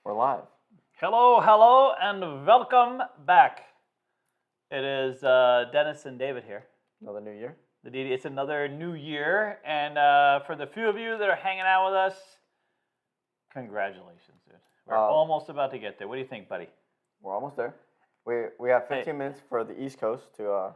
We're live. Hello, hello, and welcome back. It is Dennis and David here. Another new year. It's another new year, and for the few of you that are hanging out with us, congratulations, dude. We're almost about to get there. What do you think, buddy? We're almost there. We have 15 minutes for the East Coast to.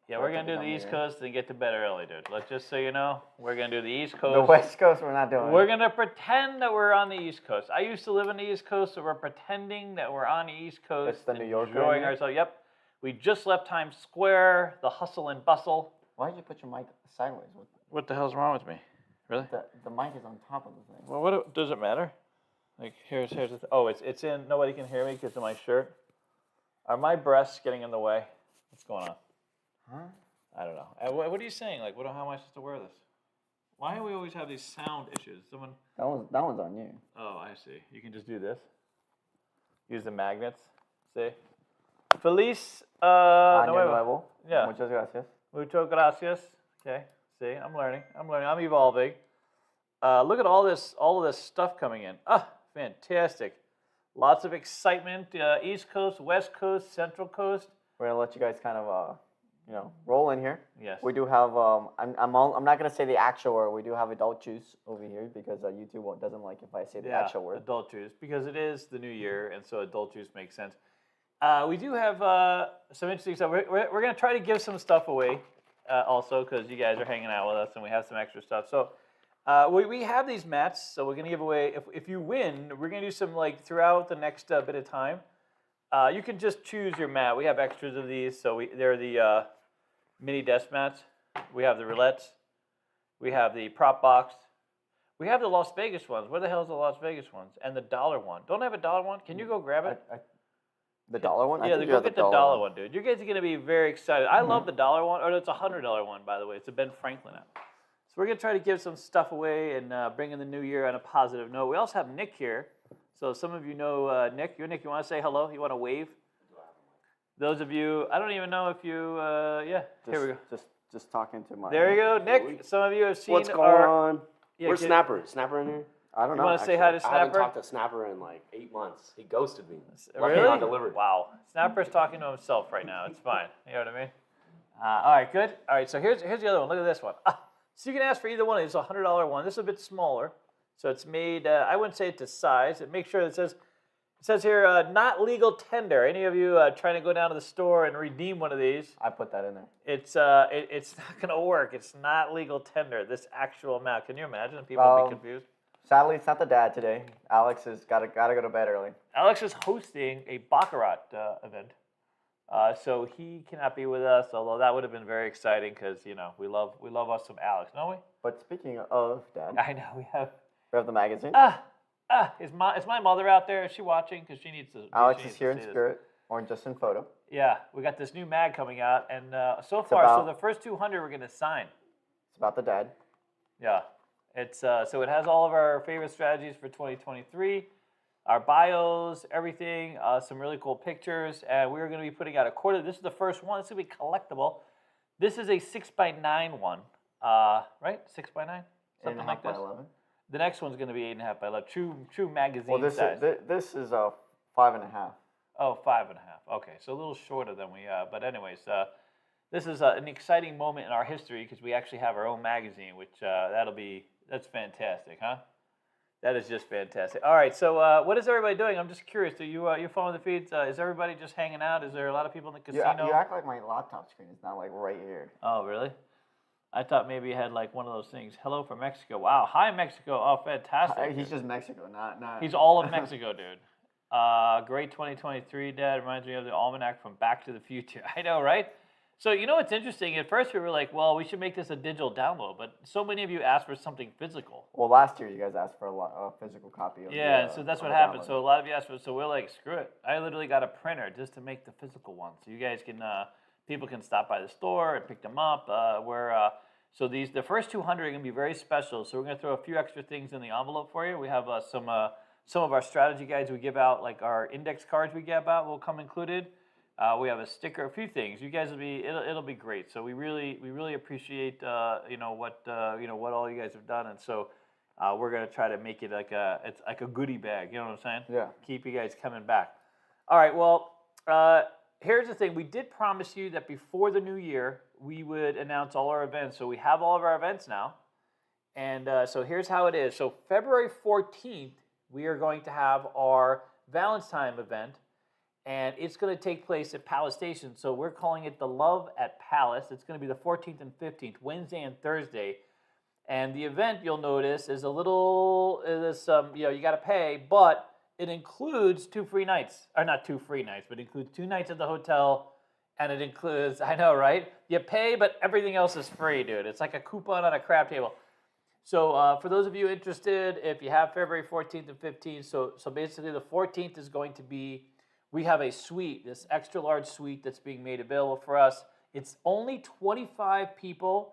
Yeah, we're gonna do the East Coast and get to bed early, dude. Let's just so you know, we're gonna do the East Coast. The West Coast, we're not doing. We're gonna pretend that we're on the East Coast. I used to live on the East Coast, so we're pretending that we're on the East Coast. It's the New Yorker. Enjoying ourselves. Yep. We just left Times Square, the hustle and bustle. Why did you put your mic sideways? What the hell's wrong with me? Really? The mic is on top of the thing. Well, what does it matter? Like here's the oh, it's in. Nobody can hear me because of my shirt. Are my breasts getting in the way? What's going on? Huh? I don't know. What are you saying? Like, how am I supposed to wear this? Why do we always have these sound issues? Someone. That one's on you. Oh, I see. You can just do this. Use the magnets. See. Feliz. Año nuevo. Yeah. Muchas gracias. Muchas gracias. Okay. See, I'm learning. I'm evolving. Look at all of this stuff coming in. Ah, fantastic. Lots of excitement. East Coast, West Coast, Central Coast. We're gonna let you guys kind of roll in here. Yes. We do have I'm not gonna say the actual word. We do have adult juice over here because YouTube doesn't like if I say the actual word. Adult juice, because it is the new year, and so adult juice makes sense. We do have some interesting stuff. We're gonna try to give some stuff away, also because you guys are hanging out with us and we have some extra stuff. So we have these mats, so we're gonna give away. If you win, we're gonna do some throughout the next bit of time. You can just choose your mat. We have extras of these, so they're the mini desk mats. We have the roulettes. We have the prop box. We have the Las Vegas ones. Where the hell is the Las Vegas ones? And the dollar one. Don't I have a dollar one? Can you go grab it? The dollar one? Yeah, go get the dollar one, dude. You guys are going to be very excited. I love the dollar one. Or it's a $100 one, by the way. It's a Ben Franklin app. So we're going to try to give some stuff away and bring in the new year on a positive note. We also have Nick here. So some of you know Nick. Nick, you want to say hello? You want to wave? Those of you, I don't even know if you, here we go. Just talking to my. There you go, Nick. Some of you have seen What's going on? Yeah, Where's Snapper? Is Snapper in here? I don't know. You want to say hi to Snapper? I haven't talked to Snapper in like 8 months. He ghosted me. Really? Undelivered. Wow. Snapper's talking to himself right now. It's fine. You know what I mean? All right, good. All right, so here's the other one. Look at this one. So you can ask for either one. It's a $100 one. This is a bit smaller. So it's made, I wouldn't say it's to size. It makes sure it says here, not legal tender. Any of you trying to go down to the store and redeem one of these? I put that in there. It's not going to work. It's not legal tender, this actual amount. Can you imagine? People would be confused. Sadly, it's not the dad today. Alex has got to go to bed early. Alex is hosting a baccarat event. So he cannot be with us, although that would have been very exciting because, we love us some Alex, don't we? But speaking of Dad. I know, we have the magazine. Is my mother out there? Is she watching? Because she needs to. Alex is here in spirit, or just in photo. Yeah, we got this new mag coming out, and so the first 200 we're going to sign. It's about the dad. Yeah, it's so it has all of our favorite strategies for 2023, our bios, everything, some really cool pictures, and we're going to be putting out a quarter. This is the first one. This is going to be collectible. This is a 6x9 one, right? 6x9, something like this. 8.5x11. The next one's going to be 8.5 by 11. True magazine size. This is a 5.5. Oh, 5.5. Okay, so a little shorter than we. But anyways, this is an exciting moment in our history because we actually have our own magazine, which that's fantastic, huh? That is just fantastic. All right, so what is everybody doing? I'm just curious. Do you following the feeds? Is everybody just hanging out? Is there a lot of people in the casino? You act like my laptop screen is not right here. Oh, really? I thought maybe you had one of those things. Hello from Mexico. Wow. Hi, Mexico. Oh, fantastic. He's just Mexico, not. He's all of Mexico, dude. Great 2023, Dad. Reminds me of the almanac from Back to the Future. I know, right? So what's interesting? At first we were like, well, we should make this a digital download, but so many of you asked for something physical. Well, last year you guys asked for a physical copy of and so that's what happened. So a lot of you asked for it. So we're like, screw it. I literally got a printer just to make the physical one. So you guys can, people can stop by the store and pick them up. So the first 200 are going to be very special. So we're going to throw a few extra things in the envelope for you. We have some of our strategy guides we give out, like our index cards we give out will come included. We have a sticker, a few things. You guys it'll be great. So we really appreciate what all you guys have done. And so We're gonna try to make it it's like a goodie bag. You know what I'm saying? Yeah. Keep you guys coming back. All right. Well, here's the thing. We did promise you that before the new year we would announce all our events. So we have all of our events now, and so here's how it is. So February 14th, we are going to have our Valentine event, and it's going to take place at Palace Station. So we're calling it the Love at Palace. It's going to be the 14th and 15th, Wednesday and Thursday. And the event, you'll notice, is a little, you got to pay, but it includes 2 free nights. Or not 2 free nights, but it includes 2 nights at the hotel, and it includes, I know, right? You pay, but everything else is free, dude. It's like a coupon on a crab table. So for those of you interested, if you have February 14th and 15th, so basically the 14th is going to be, we have a suite, this extra large suite that's being made available for us. It's only 25 people.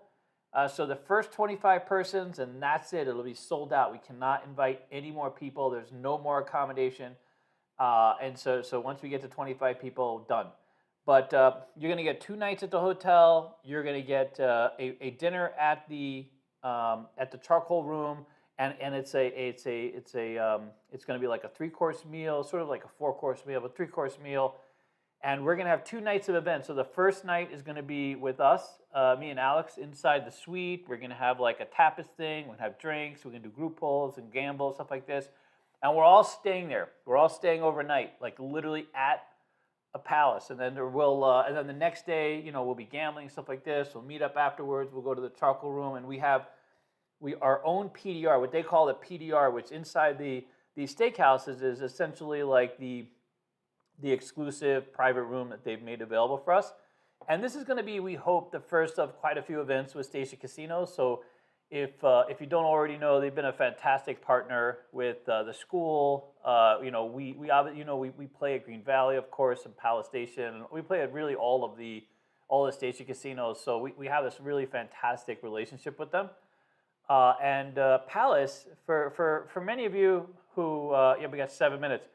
So the first 25 persons, and that's it. It'll be sold out. We cannot invite any more people. There's no more accommodation. And so once we get to 25 people, done. But you're going to get 2 nights at the hotel. You're going to get a dinner at the charcoal room, and it's going to be like a 3-course meal, sort of like a 4-course meal, but 3-course meal. And we're going to have 2 nights of events. So the first night is going to be with us, me and Alex, inside the suite. We're going to have like a tapas thing. We're going to have drinks. We're going to do group pulls and gamble, stuff like this. And we're all staying there. We're all staying overnight, like literally at a palace. And then and then the next day, we'll be gambling, stuff like this. We'll meet up afterwards. We'll go to the charcoal room, and we have our own PDR, what they call the PDR, which inside these steakhouses is essentially like the exclusive private room that they've made available for us. And this is going to be, we hope, the first of quite a few events with Station Casinos. So if you don't already know, they've been a fantastic partner with the school. We play at Green Valley, of course, and Palace Station. We play at really all the Station Casinos. So we have this really fantastic relationship with them. And Palace, for many of you who, we got 7 minutes.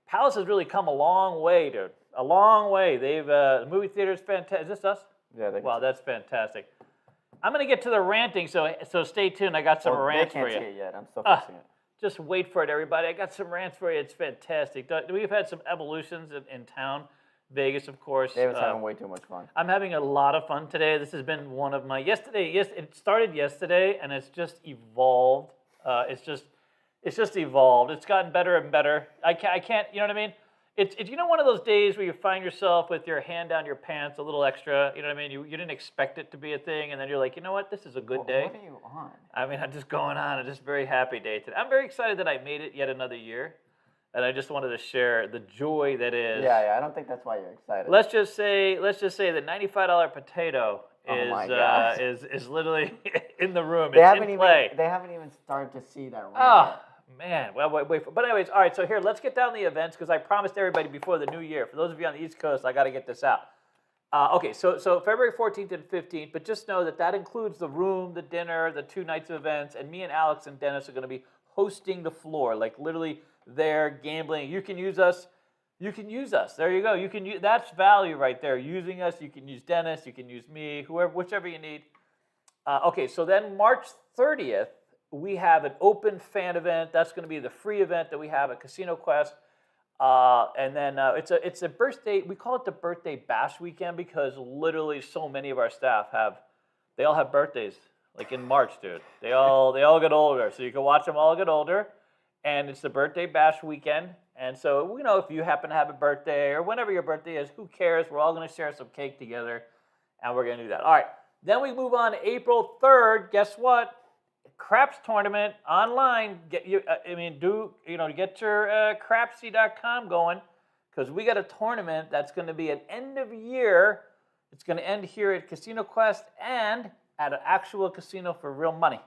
Palace has really come a long way, dude. A long way. They've the movie theater's fantastic. Is this us? Yeah. Wow, that's fantastic. I'm gonna get to the ranting, so stay tuned. I got some rants for you. They can't see it yet. I'm still fixing it. Just wait for it, everybody. I got some rants for you. It's fantastic. We've had some evolutions in town. Vegas, of course. David's having way too much fun. I'm having a lot of fun today. This has been one of my it started yesterday, and it's just evolved. It's just evolved. It's gotten better and better. I can't. You know what I mean? It's one of those days where you find yourself with your hand down your pants a little extra. You know what I mean? You didn't expect it to be a thing, and then you're like, you know what? This is a good day. What are you on? I mean, I'm just going on. I'm just very happy day today. I'm very excited that I made it yet another year, and I just wanted to share the joy that is. Yeah. I don't think that's why you're excited. Let's just say the $95 potato is literally in the room. They haven't even started to see that. Man, well, wait. But anyways, all right. So here, let's get down the events because I promised everybody before the new year. For those of you on the East Coast, I got to get this out. Okay, so February 14th and 15th. But just know that includes the room, the dinner, the 2 nights of events, and me and Alex and Dennis are going to be hosting the floor, like literally there gambling. You can use us. There you go. That's value right there. Using us. You can use Dennis. You can use me. Whichever you need. Okay, so then March 30th. We have an open fan event. That's going to be the free event that we have at Casino Quest. And then it's a birthday. We call it the birthday bash weekend because literally so many of our staff they all have birthdays, like in March, dude. They all get older. So you can watch them all get older. And it's the birthday bash weekend. And so, if you happen to have a birthday or whenever your birthday is, who cares? We're all going to share some cake together. And we're going to do that. All right. Then we move on to April 3rd. Guess what? Craps tournament online. Get your crapsy.com going because we got a tournament that's going to be an end of year. It's going to end here at Casino Quest and at an actual casino for real money.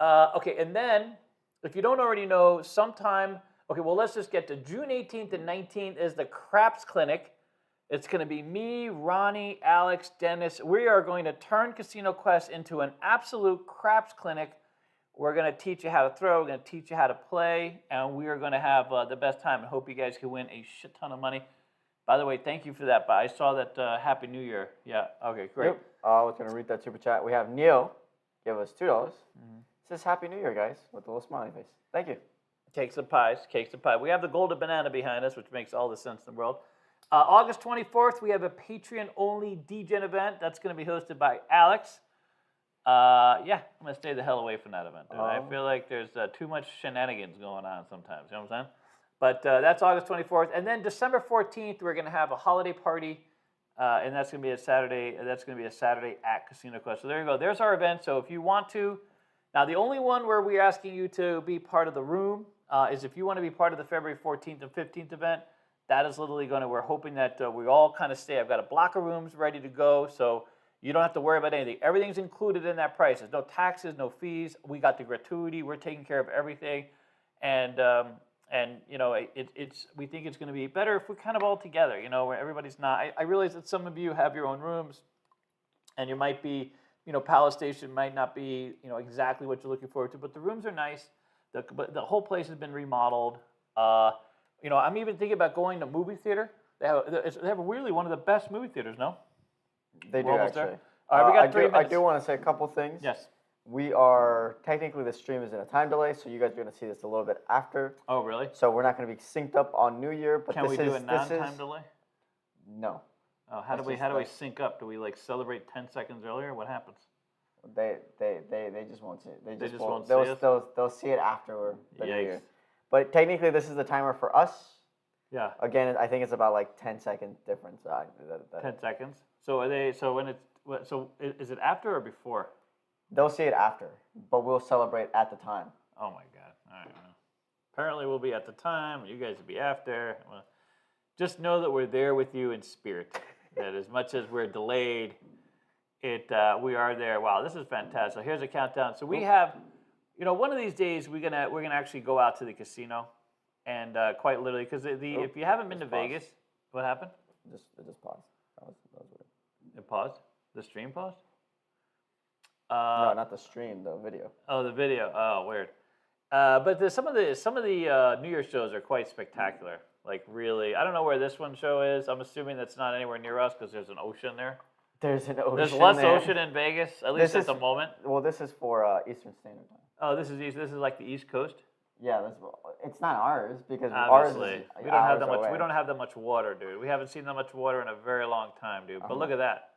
Okay, and then if you don't already know, let's just get to June 18th and 19th is the Craps Clinic. It's going to be me, Ronnie, Alex, Dennis. We are going to turn Casino Quest into an absolute craps clinic. We're going to teach you how to throw. We're going to teach you how to play. And we are going to have the best time. I hope you guys can win a shit ton of money. By the way, thank you for that. But I saw that Happy New Year. Yeah, okay, great. Yep. I was going to read that super chat. We have Neil give us $2. says Happy New Year, guys, with a little smiley face. Thank you. Cakes and pies, cakes and pie. We have the golden banana behind us, which makes all the sense in the world. August 24th, we have a Patreon-only DGen event. That's going to be hosted by Alex. Yeah, I'm going to stay the hell away from that event, dude. I feel like there's too much shenanigans going on sometimes, you know what I'm saying? But that's August 24th. And then December 14th, we're going to have a holiday party, and that's going to be a Saturday. That's going to be a Saturday at Casino Quest. So there you go. There's our event. So if you want to, now the only one where we're asking you to be part of the room is if you want to be part of the February 14th and 15th event. That is literally going to, we're hoping that we all kind of stay. I've got a block of rooms ready to go, so you don't have to worry about anything. Everything's included in that price. There's no taxes, no fees. We got the gratuity. We're taking care of everything. And you know, we think it's going to be better if we're kind of all together, you know, where everybody's not. I realize that some of you have your own rooms, and you might be, you know, Palace Station might not be, you know, exactly what you're looking forward to, but the rooms are nice. But the whole place has been remodeled. You know, I'm even thinking about going to movie theater. They have really one of the best movie theaters, no? They do, We're almost actually. there. All right, we got 3 I minutes. do want to say a couple things. Yes. We are, technically the stream is in a time delay, so you guys are going to see this a little bit after. Oh, really? So we're not going to be synced up on New Year, but Can we do a non-time delay? No. Oh, how do we sync up? Do we like celebrate 10 seconds earlier? What happens? They just won't see it. They just won't see us? They'll see it after the New Yikes. Year. But technically, this is the timer for us. Yeah. Again, I think it's about like 10-second difference. 10 seconds. So are they? So when it's is it after or before? They'll see it after, but we'll celebrate at the time. Oh my God! All right. Well, apparently, we'll be at the time. You guys will be after. Well, just know that we're there with you in spirit. That as much as we're delayed, we are there. Wow, this is fantastic. So here's a countdown. So we have, you know, one of these days we're gonna actually go out to the casino, and quite literally, because if you haven't been to Vegas, what happened? It just paused. That was weird. It paused. The stream paused. No, not the stream, the video. Oh, the video. Oh, weird. But some of the New Year's shows are quite spectacular. Like really, I don't know where this one show is. I'm assuming that's not anywhere near us because there's an ocean there. There's an ocean. There's less there. ocean in Vegas, at least at the moment. Well, this is for Eastern Standard Time. Oh, this is like the East Coast. Yeah, it's not ours because Obviously, ours is we don't have that hours much. away. We don't have that much water, dude. We haven't seen that much water in a very long time, dude. But look at that.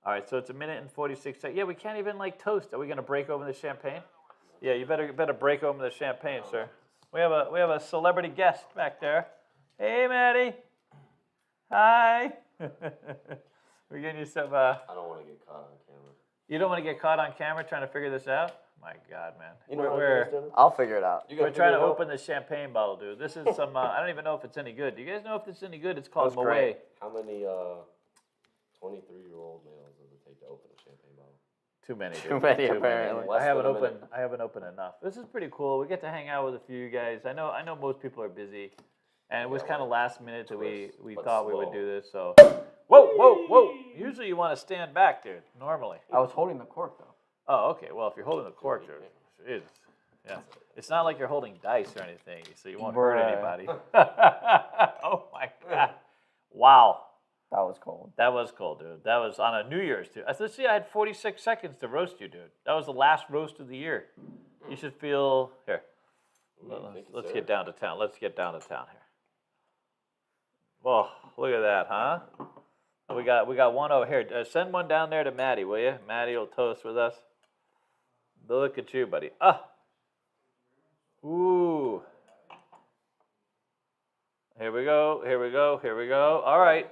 All right, so it's 1 minute and 46 seconds. Yeah, we can't even like toast. Are we gonna break open the champagne? Yeah, you better break open the champagne, sir. We have a celebrity guest back there. Hey, Maddie. Hi. We're getting you some. I don't want to get caught on camera. You don't want to get caught on camera trying to figure this out? My God, man. You know I'll figure it out. We're trying to open the champagne bottle, dude. This is some. I don't even know if it's any good. Do you guys know if it's any good? It's called Moet. great. How many 23-year-old males does it take to open a champagne bottle? Too many. Dude. Too many, apparently. Less I haven't than a opened. minute. I haven't opened enough. This is pretty cool. We get to hang out with a few of you guys. I know most people are busy, and it was kind of last minute that we but thought we would slow. do this. So, whoa! Usually you want to stand back, dude. Normally. I was holding the cork though. Oh, okay. Well, if you're holding the cork, dude, Jesus. Yeah. It's not like you're holding dice or anything, so you won't hurt anybody. Oh my God! Wow. That was cold. That was cool, dude. That was on a New Year's, too. Let's see, I had 46 seconds to roast you, dude. That was the last roast of the year. You should feel... Here. Let's get down to town. Let's get down to town here. Whoa, look at that, huh? We got one over here. Send one down there to Maddie, will you? Maddie will toast with us. Look at you, buddy. Ah. Ooh. Here we go. All right.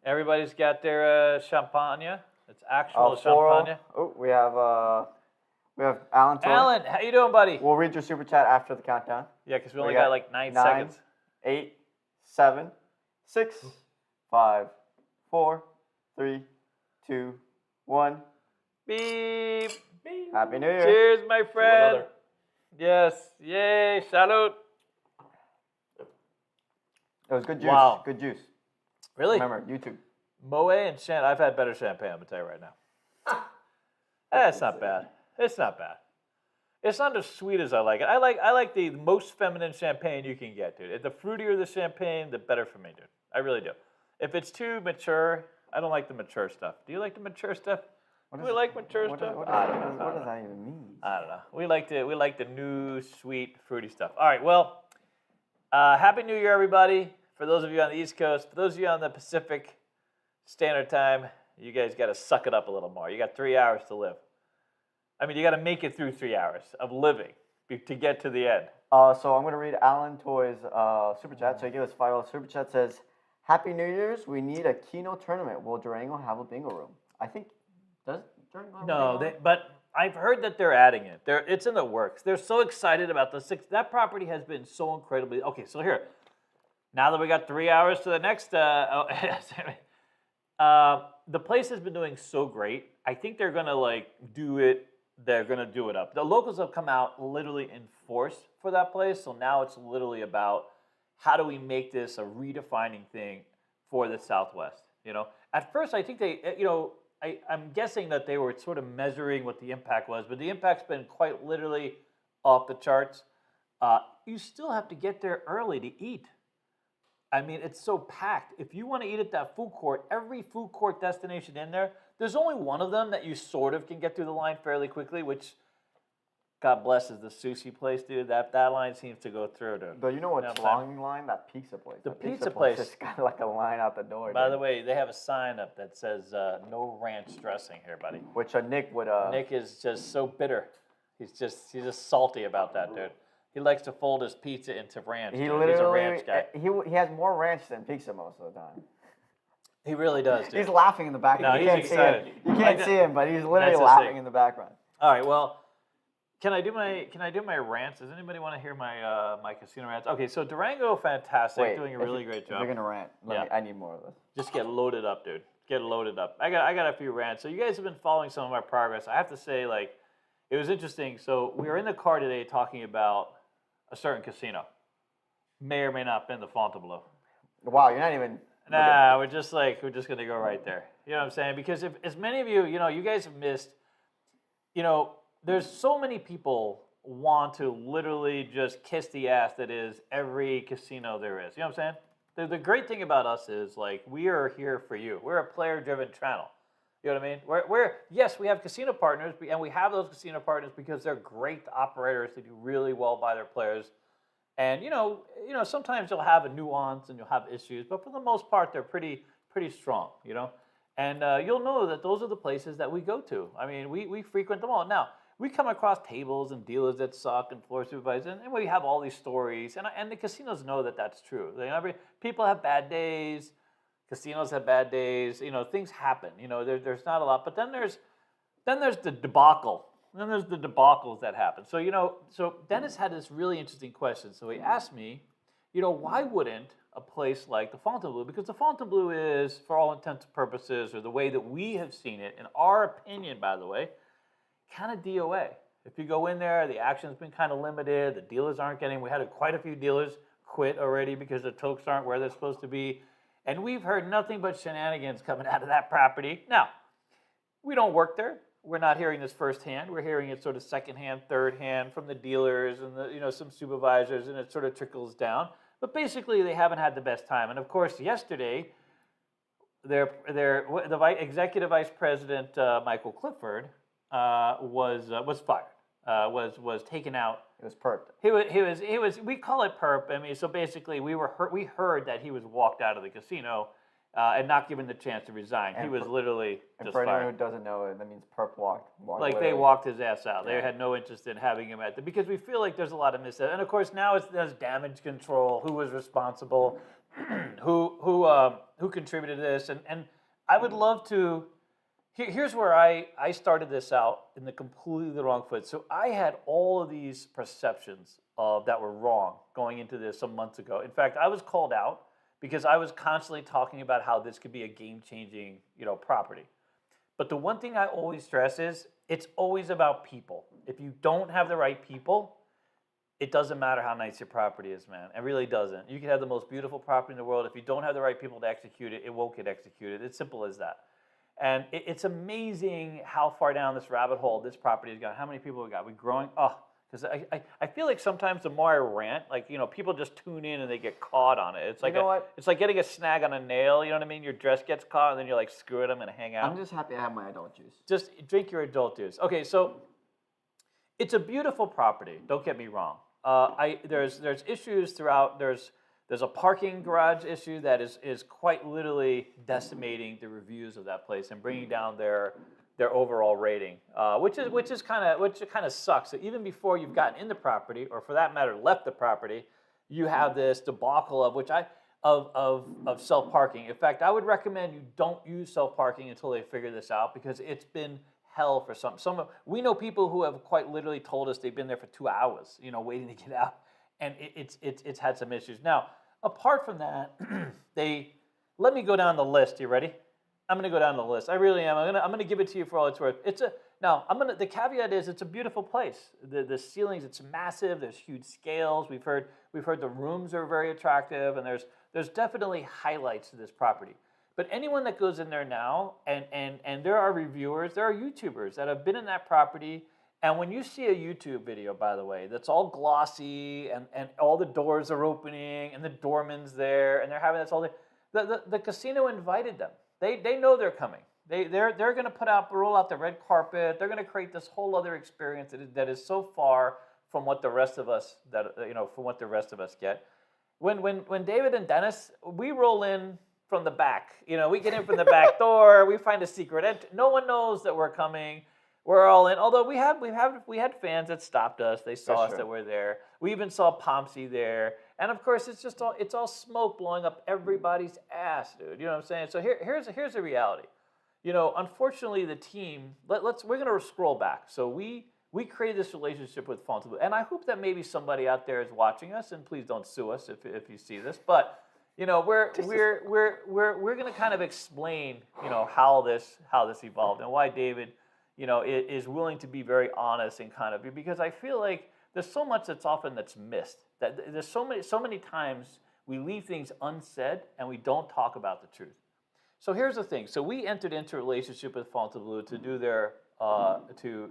Everybody's got their champagne. It's actual champagne. Oh, we have Alan. Alan, how you doing, buddy? We'll read your super chat after the countdown. Yeah, because we only got like 9 seconds. 8, 7, 6, 5, 4, 3, 2, 1. Beep. Happy New Year. Cheers, my friend. another. Yes. Yay. Salute. It was good juice. Wow. Good juice. Really? Remember, YouTube. Moet and Chant. I've had better champagne, I'm going to tell you right now. It's not bad. It's not bad. It's not as sweet as I like it. I like the most feminine champagne you can get, dude. The fruitier the champagne, the better for me, dude. I really do. If it's too mature, I don't like the mature stuff. Do you like the mature stuff? What We is- like mature what stuff. What, I don't know. what does that even mean? I don't know. We like the new, sweet, fruity stuff. All right. Well, Happy New Year, everybody. For those of you on the East Coast, for those of you on the Pacific Standard Time, you guys got to suck it up a little more. You got 3 hours to live. I mean, you got to make it through 3 hours of living to get to the end. So I'm gonna read Alan Toy's super chat. So he gave us $5 super chat. Says, "Happy New Year's. We need a Keno tournament. Will Durango have a bingo room? I think does Durango have a No, bingo room? but I've heard that they're adding it. It's in the works. They're so excited about the six. That property has been so incredibly. Okay, so here, now that we got 3 hours to the next, the place has been doing so great. I think they're gonna do it. They're gonna do it up. The locals have come out literally in force for that place. So now it's literally about how do we make this a redefining thing for the Southwest. At first I think they, I'm guessing that they were sort of measuring what the impact was, but the impact's been quite literally off the charts. You still have to get there early to eat. I mean, it's so packed. If you want to eat at that food court, every food court destination in there's only one of them that you sort of can get through the line fairly quickly, which, God bless, is the sushi place, dude. That line seems to go through, dude. But you know what's long in line? That pizza place. The That pizza place. just got like a line out the door. By dude. the way, they have a sign up that says no ranch dressing here, buddy. Which Nick would. Nick is just so bitter. He's just salty about that, dude. He likes to fold his pizza into ranch. He dude. literally. He's a ranch guy. He has more ranch than pizza most of the time. He really does, dude. He's laughing in the background. No, you he's can't excited. see him. You Like can't see him, but he's literally That's his laughing thing. in the background. All right, well, can I do my rants? Does anybody want to hear my casino rants? Okay, so Durango, fantastic, doing a really great If job. you're gonna rant, I need more of this. Just get loaded up, dude. Get loaded up. I got a few rants. So you guys have been following some of my progress. I have to say, it was interesting. So we were in the car today talking about a certain casino. May or may not have been the Fontainebleau. Wow, you're not even. Nah, we're just gonna go right there. You know what I'm saying? Because if as many of you, you guys have missed, there's so many people want to literally just kiss the ass that is every casino there is. You know what I'm saying? The great thing about us is we are here for you. We're a player-driven channel. You know what I mean? Yes, we have casino partners, and we have those casino partners because they're great operators. They do really well by their players. And sometimes you'll have a nuance and you'll have issues, but for the most part, they're pretty strong. And you'll know that those are the places that we go to. I mean, we frequent them all. Now, we come across tables and dealers that suck and floor supervisors, and we have all these stories. And the casinos know that that's true. People have bad days. Casinos have bad days. Things happen. There's not a lot. But then there's the debacle. Then there's the debacles that happen. So Dennis had this really interesting question. So he asked me, why wouldn't a place like the Fontainebleau, because the Fontainebleau is, for all intents and purposes, or the way that we have seen it, in our opinion, by the way, kind of DOA. If you go in there, the action's been kind of limited. The dealers aren't getting. We had quite a few dealers quit already because the tokes aren't where they're supposed to be, and we've heard nothing but shenanigans coming out of that property. Now, we don't work there. We're not hearing this firsthand. We're hearing it sort of secondhand, third hand from the dealers and some supervisors, and it sort of trickles down. But basically, they haven't had the best time. And of course, yesterday, the executive vice president Michael Clifford was fired. Was taken out. It was perked. He was. We call it perp. I mean, so basically, we heard that he was walked out of the casino. And not given the chance to resign. He was literally just for anyone fired. who doesn't know it, that means perp walked. They walked his ass out. They had no interest in having him because we feel like there's a lot of missteps. And of course now there's damage control. Who was responsible? who contributed to this? And I would love to. Here's where I started this out in the completely wrong foot. So I had all of these perceptions that were wrong going into this some months ago. In fact, I was called out because I was constantly talking about how this could be a game-changing, property. But the one thing I always stress is it's always about people. If you don't have the right people, it doesn't matter how nice your property is, man. It really doesn't. You can have the most beautiful property in the world. If you don't have the right people to execute it, it won't get executed. It's simple as that. And it's amazing how far down this rabbit hole this property has gone. How many people we got? We're growing. Oh, Because I feel like sometimes the more I rant, like, people just tune in and they get caught on it. It's like it's like getting a snag on a nail. You know what I mean? Your dress gets caught, and then you're like, screw it, I'm gonna hang out. I'm just happy I have my adult juice. Just drink your adult juice. Okay, so it's a beautiful property. Don't get me wrong. There's issues throughout. There's a parking garage issue that is quite literally decimating the reviews of that place and bringing down their overall rating, which kind of sucks. So even before you've gotten in the property, or for that matter, left the property, you have this debacle of self parking. In fact, I would recommend you don't use self parking until they figure this out, because it's been hell for some. We know people who have quite literally told us they've been there for 2 hours, waiting to get out, and it's had some issues. Now, apart from that, let me go down the list. You ready? I'm going to go down the list. I really am. I'm going to give it to you for all it's worth. The caveat is it's a beautiful place. The ceilings, it's massive. There's huge scales. We've heard the rooms are very attractive, and there's definitely highlights to this property. But anyone that goes in there now, and there are reviewers, there are YouTubers that have been in that property, and when you see a YouTube video, by the way, that's all glossy, and all the doors are opening, and the doorman's there, and they're having this all day, the casino invited them. They know they're coming. They're going to roll out the red carpet. They're going to create this whole other experience that is so far from what the rest of us get. When David and Dennis, we roll in from the back. We get in from the back door. We find a secret entry. No one knows that we're coming. We're all in. Although we had fans that stopped us. They saw us that we're there. We even saw Pomsey there. And of course, it's all smoke blowing up everybody's ass, dude. You know what I'm saying? So here's the reality. Unfortunately, the team. We're gonna scroll back. So we created this relationship with Fontainebleau, and I hope that maybe somebody out there is watching us. And please don't sue us if you see this. But we're gonna kind of explain how this evolved and why David is willing to be very honest and kind of, because I feel like there's so much that's missed. That there's so many times we leave things unsaid and we don't talk about the truth. So here's the thing. So we entered into a relationship with Fontainebleau to do their audition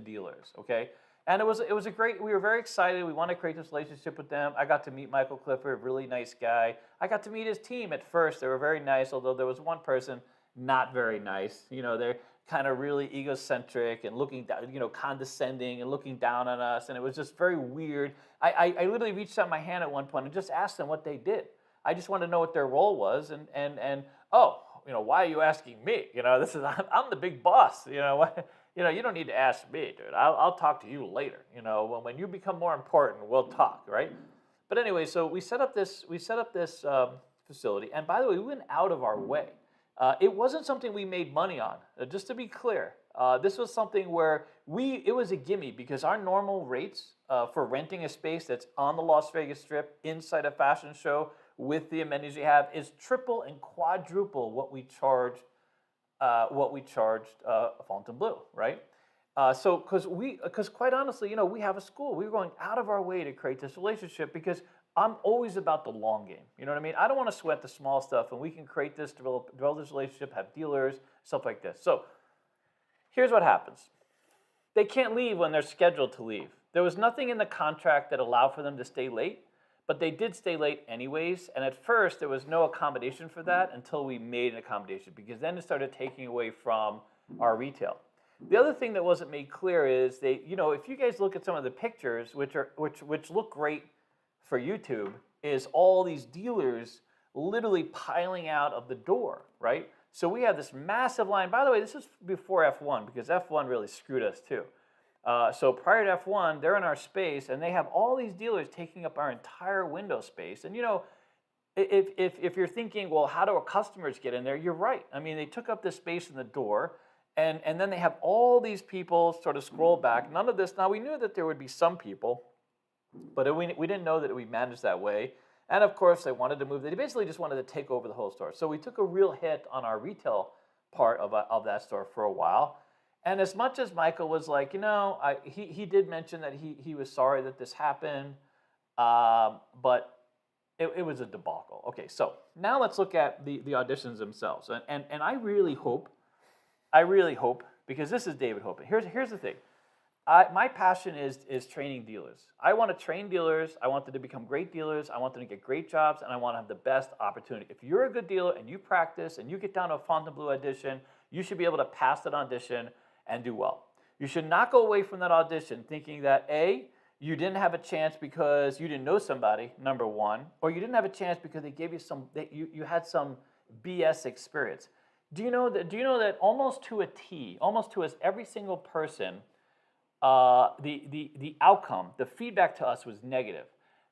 dealers. Okay, and it was a great. We were very excited. We wanted to create this relationship with them. I got to meet Michael Clifford, a really nice guy. I got to meet his team at first. They were very nice, although there was one person not very nice. They're kind of really egocentric and looking down, condescending and looking down on us, and it was just very weird. I literally reached out my hand at one point and just asked them what they did. I just wanted to know what their role was, and why are you asking me? I'm the big boss. You don't need to ask me, dude. I'll talk to you later. When you become more important, we'll talk, right? But anyway, so we set up this facility, and by the way, we went out of our way. It wasn't something we made money on. Just to be clear, this was something where it was a gimme, because our normal rates for renting a space that's on the Las Vegas Strip inside a fashion show with the amenities you have is triple and quadruple what we charged Fontainebleau, right? Because quite honestly, we have a school. We were going out of our way to create this relationship, because I'm always about the long game. You know what I mean? I don't want to sweat the small stuff, and we can create this, develop this relationship, have dealers, stuff like this. So here's what happens. They can't leave when they're scheduled to leave. There was nothing in the contract that allowed for them to stay late, but they did stay late anyways. And at first, there was no accommodation for that until we made an accommodation, because then it started taking away from our retail. The other thing that wasn't made clear is if you guys look at some of the pictures, which look great for YouTube, is all these dealers literally piling out of the door, right? So we have this massive line. By the way, this is before F1, because F1 really screwed us too. So prior to F1, they're in our space, and they have all these dealers taking up our entire window space. And if you're thinking, well, how do our customers get in there? You're right. I mean, they took up this space in the door, and then they have all these people sort of scroll back. None of this. Now, we knew that there would be some people, but we didn't know that it would be managed that way. And of course, they wanted to move. They basically just wanted to take over the whole store. So we took a real hit on our retail part of that store for a while. And as much as Michael was like, he did mention that he was sorry that this happened, but it was a debacle. Okay, so now let's look at the auditions themselves. And I really hope, because this is David hoping. Here's the thing. My passion is training dealers. I want to train dealers. I want them to become great dealers. I want them to get great jobs, and I want to have the best opportunity. If you're a good dealer and you practice and you get down to a Fontainebleau audition, you should be able to pass that audition and do well. You should not go away from that audition thinking that A, you didn't have a chance because you didn't know somebody, number one, or you didn't have a chance because they gave you you had some BS experience. Do you know that almost to a T, almost to us, every single person, the outcome, the feedback to us was negative.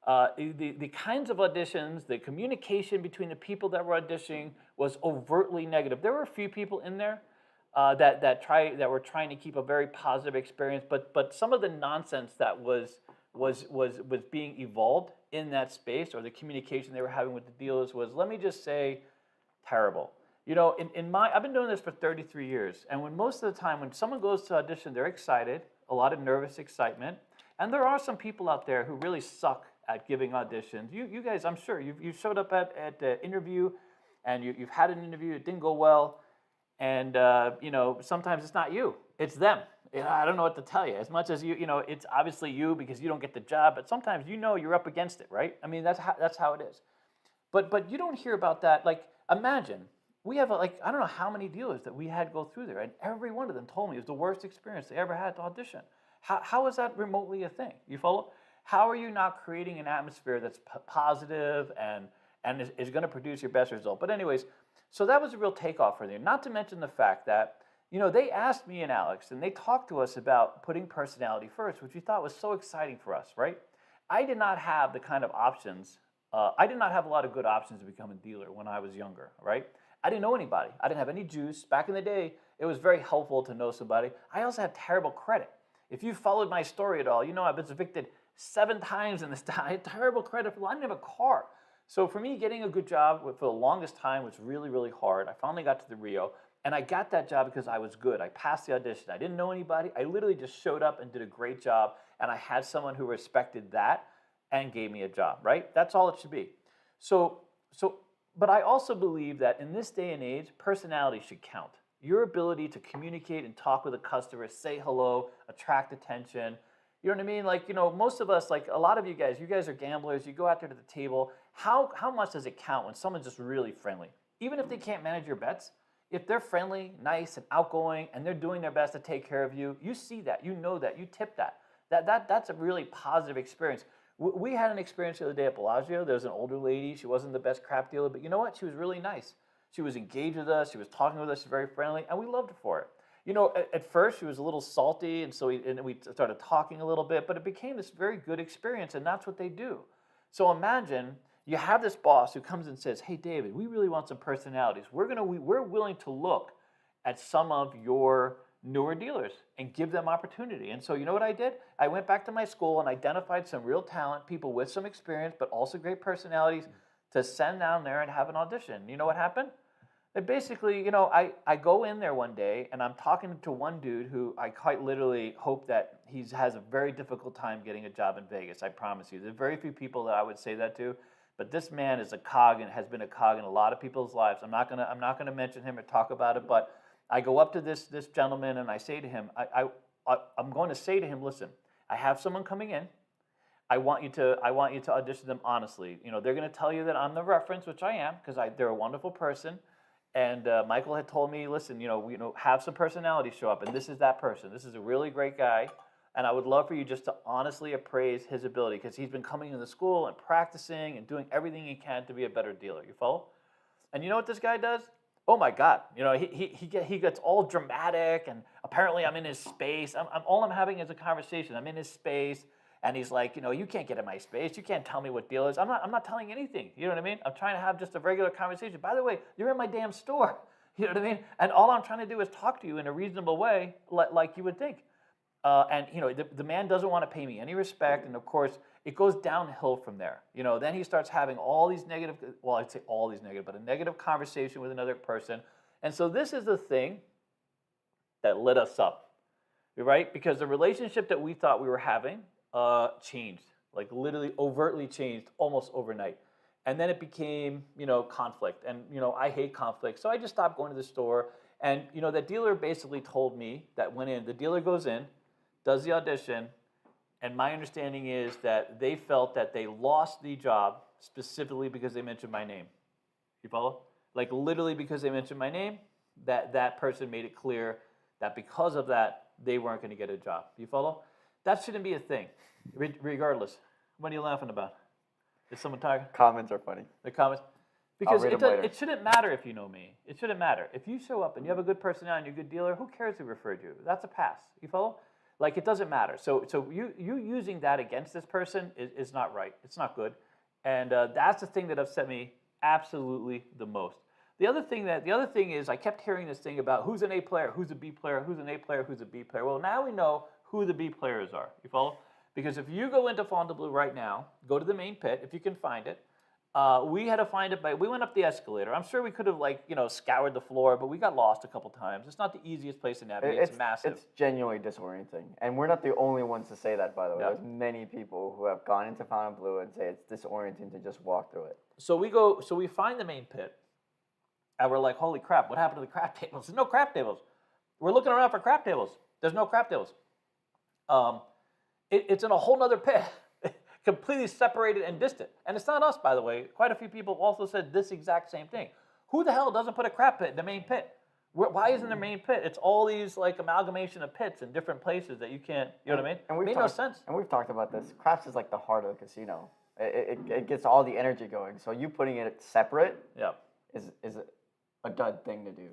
The kinds of auditions, the communication between the people that were auditioning was overtly negative. There were a few people in there that were trying to keep a very positive experience, but some of the nonsense that was being evolved in that space, or the communication they were having with the dealers, was, let me just say, terrible. You know, I've been doing this for 33 years, and most of the time when someone goes to audition, they're excited, a lot of nervous excitement, and there are some people out there who really suck at giving auditions. You guys, I'm sure, you showed up at the interview, and you've had an interview, it didn't go well, and sometimes it's not you, it's them. I don't know what to tell you. As much as it's obviously you because you don't get the job, but sometimes you're up against it, right? I mean, that's how it is. But you don't hear about that. Like, imagine, we have I don't know how many dealers that we had go through there, and every one of them told me it was the worst experience they ever had to audition. How is that remotely a thing? You follow? How are you not creating an atmosphere that's positive and is going to produce your best result? But anyways, so that was a real takeoff for them. Not to mention the fact that, they asked me and Alex, and they talked to us about putting personality first, which we thought was so exciting for us, right? I did not have the kind of options. I did not have a lot of good options to become a dealer when I was younger, right? I didn't know anybody. I didn't have any juice. Back in the day, it was very helpful to know somebody. I also had terrible credit. If you followed my story at all, I've been evicted 7 times in this time. I had terrible credit. I didn't have a car. So for me, getting a good job for the longest time was really, really hard. I finally got to the Rio, and I got that job because I was good. I passed the audition. I didn't know anybody. I literally just showed up and did a great job, and I had someone who respected that and gave me a job, right? That's all it should be. But I also believe that in this day and age, personality should count. Your ability to communicate and talk with a customer, say hello, attract attention. You know what I mean? Like, most of us, like a lot of you guys are gamblers, you go out there to the table. How much does it count when someone's just really friendly? Even if they can't manage your bets, if they're friendly, nice, and outgoing, and they're doing their best to take care of you, you see that, you know that, you tip that. That's a really positive experience. We had an experience the other day at Bellagio. There was an older lady. She wasn't the best crap dealer, but you know what? She was really nice. She was engaged with us. She was talking with us. She was very friendly, and we loved her for it. At first she was a little salty, and so we started talking a little bit, but it became this very good experience, and that's what they do. So imagine you have this boss who comes and says, "Hey, David, we really want some personalities. We're willing to look at some of your newer dealers and give them opportunity." And so you know what I did? I went back to my school and identified some real talent, people with some experience, but also great personalities, to send down there and have an audition. You know what happened? It basically, I go in there one day and I'm talking to one dude who I quite literally hope that he has a very difficult time getting a job in Vegas. I promise you. There's very few people that I would say that to, but this man is a cog and has been a cog in a lot of people's lives. I'm not gonna mention him or talk about it, but I go up to this gentleman and I say to him, I'm going to say to him, listen, I have someone coming in. I want you to audition them honestly. They're going to tell you that I'm the reference, which I am, because they're a wonderful person. And Michael had told me, listen, have some personality show up, and this is that person. This is a really great guy, and I would love for you just to honestly appraise his ability, because he's been coming into school and practicing and doing everything he can to be a better dealer. You follow? And you know what this guy does? Oh my God! He gets all dramatic, and apparently I'm in his space. All I'm having is a conversation. I'm in his space, and he's like, you can't get in my space. You can't tell me what deal is. I'm not telling anything. You know what I mean? I'm trying to have just a regular conversation. By the way, you're in my damn store. You know what I mean? And all I'm trying to do is talk to you in a reasonable way, like you would think. And the man doesn't want to pay me any respect, and of course it goes downhill from there. Then he starts having all these negative, well, I'd say all these negative, but a negative conversation with another person. And so this is the thing that lit us up, right? Because the relationship that we thought we were having changed, like literally overtly changed almost overnight. And then it became, conflict. And, I hate conflict. So I just stopped going to the store. And, that dealer basically told me that the dealer goes in, does the audition, and my understanding is that they felt that they lost the job specifically because they mentioned my name. You follow? Like literally because they mentioned my name, that person made it clear that because of that, they weren't going to get a job. You follow? That shouldn't be a thing, regardless. What are you laughing about? Is someone talking? Comments are funny. The comments? Because read 'em later. it shouldn't matter if you know me. It shouldn't matter. If you show up and you have a good personality and you're a good dealer, who cares who referred you? That's a pass. You follow? Like, it doesn't matter. So you using that against this person is not right. It's not good. And that's the thing that upset me absolutely the most. The other thing is I kept hearing this thing about who's an A player, who's a B player, who's an A player, who's a B player. Well, now we know who the B players are. You follow? Because if you go into Fontainebleau right now, go to the main pit, if you can find it. We had to find it we went up the escalator. I'm sure we could have scoured the floor, but we got lost a couple times. It's not the easiest place to navigate. It's massive. It's genuinely disorienting. And we're not the only ones to say that, by the way. Yeah. There's many people who have gone into Fontainebleau and say it's disorienting to just walk through it. So we find the main pit, and we're like, holy crap, what happened to the crap tables? There's no crap tables. We're looking around for crap tables. There's no crap tables. It's in a whole nother pit, completely separated and distant. And it's not us, by the way. Quite a few people also said this exact same thing. Who the hell doesn't put a crap pit in the main pit? Why isn't there a main pit? It's all these amalgamation of pits in different places that you can't, you know what I mean? And it made no sense. And we've talked about this. Craps is like the heart of the casino. It gets all the energy going. So you putting it separate Yeah. is a dud thing to do.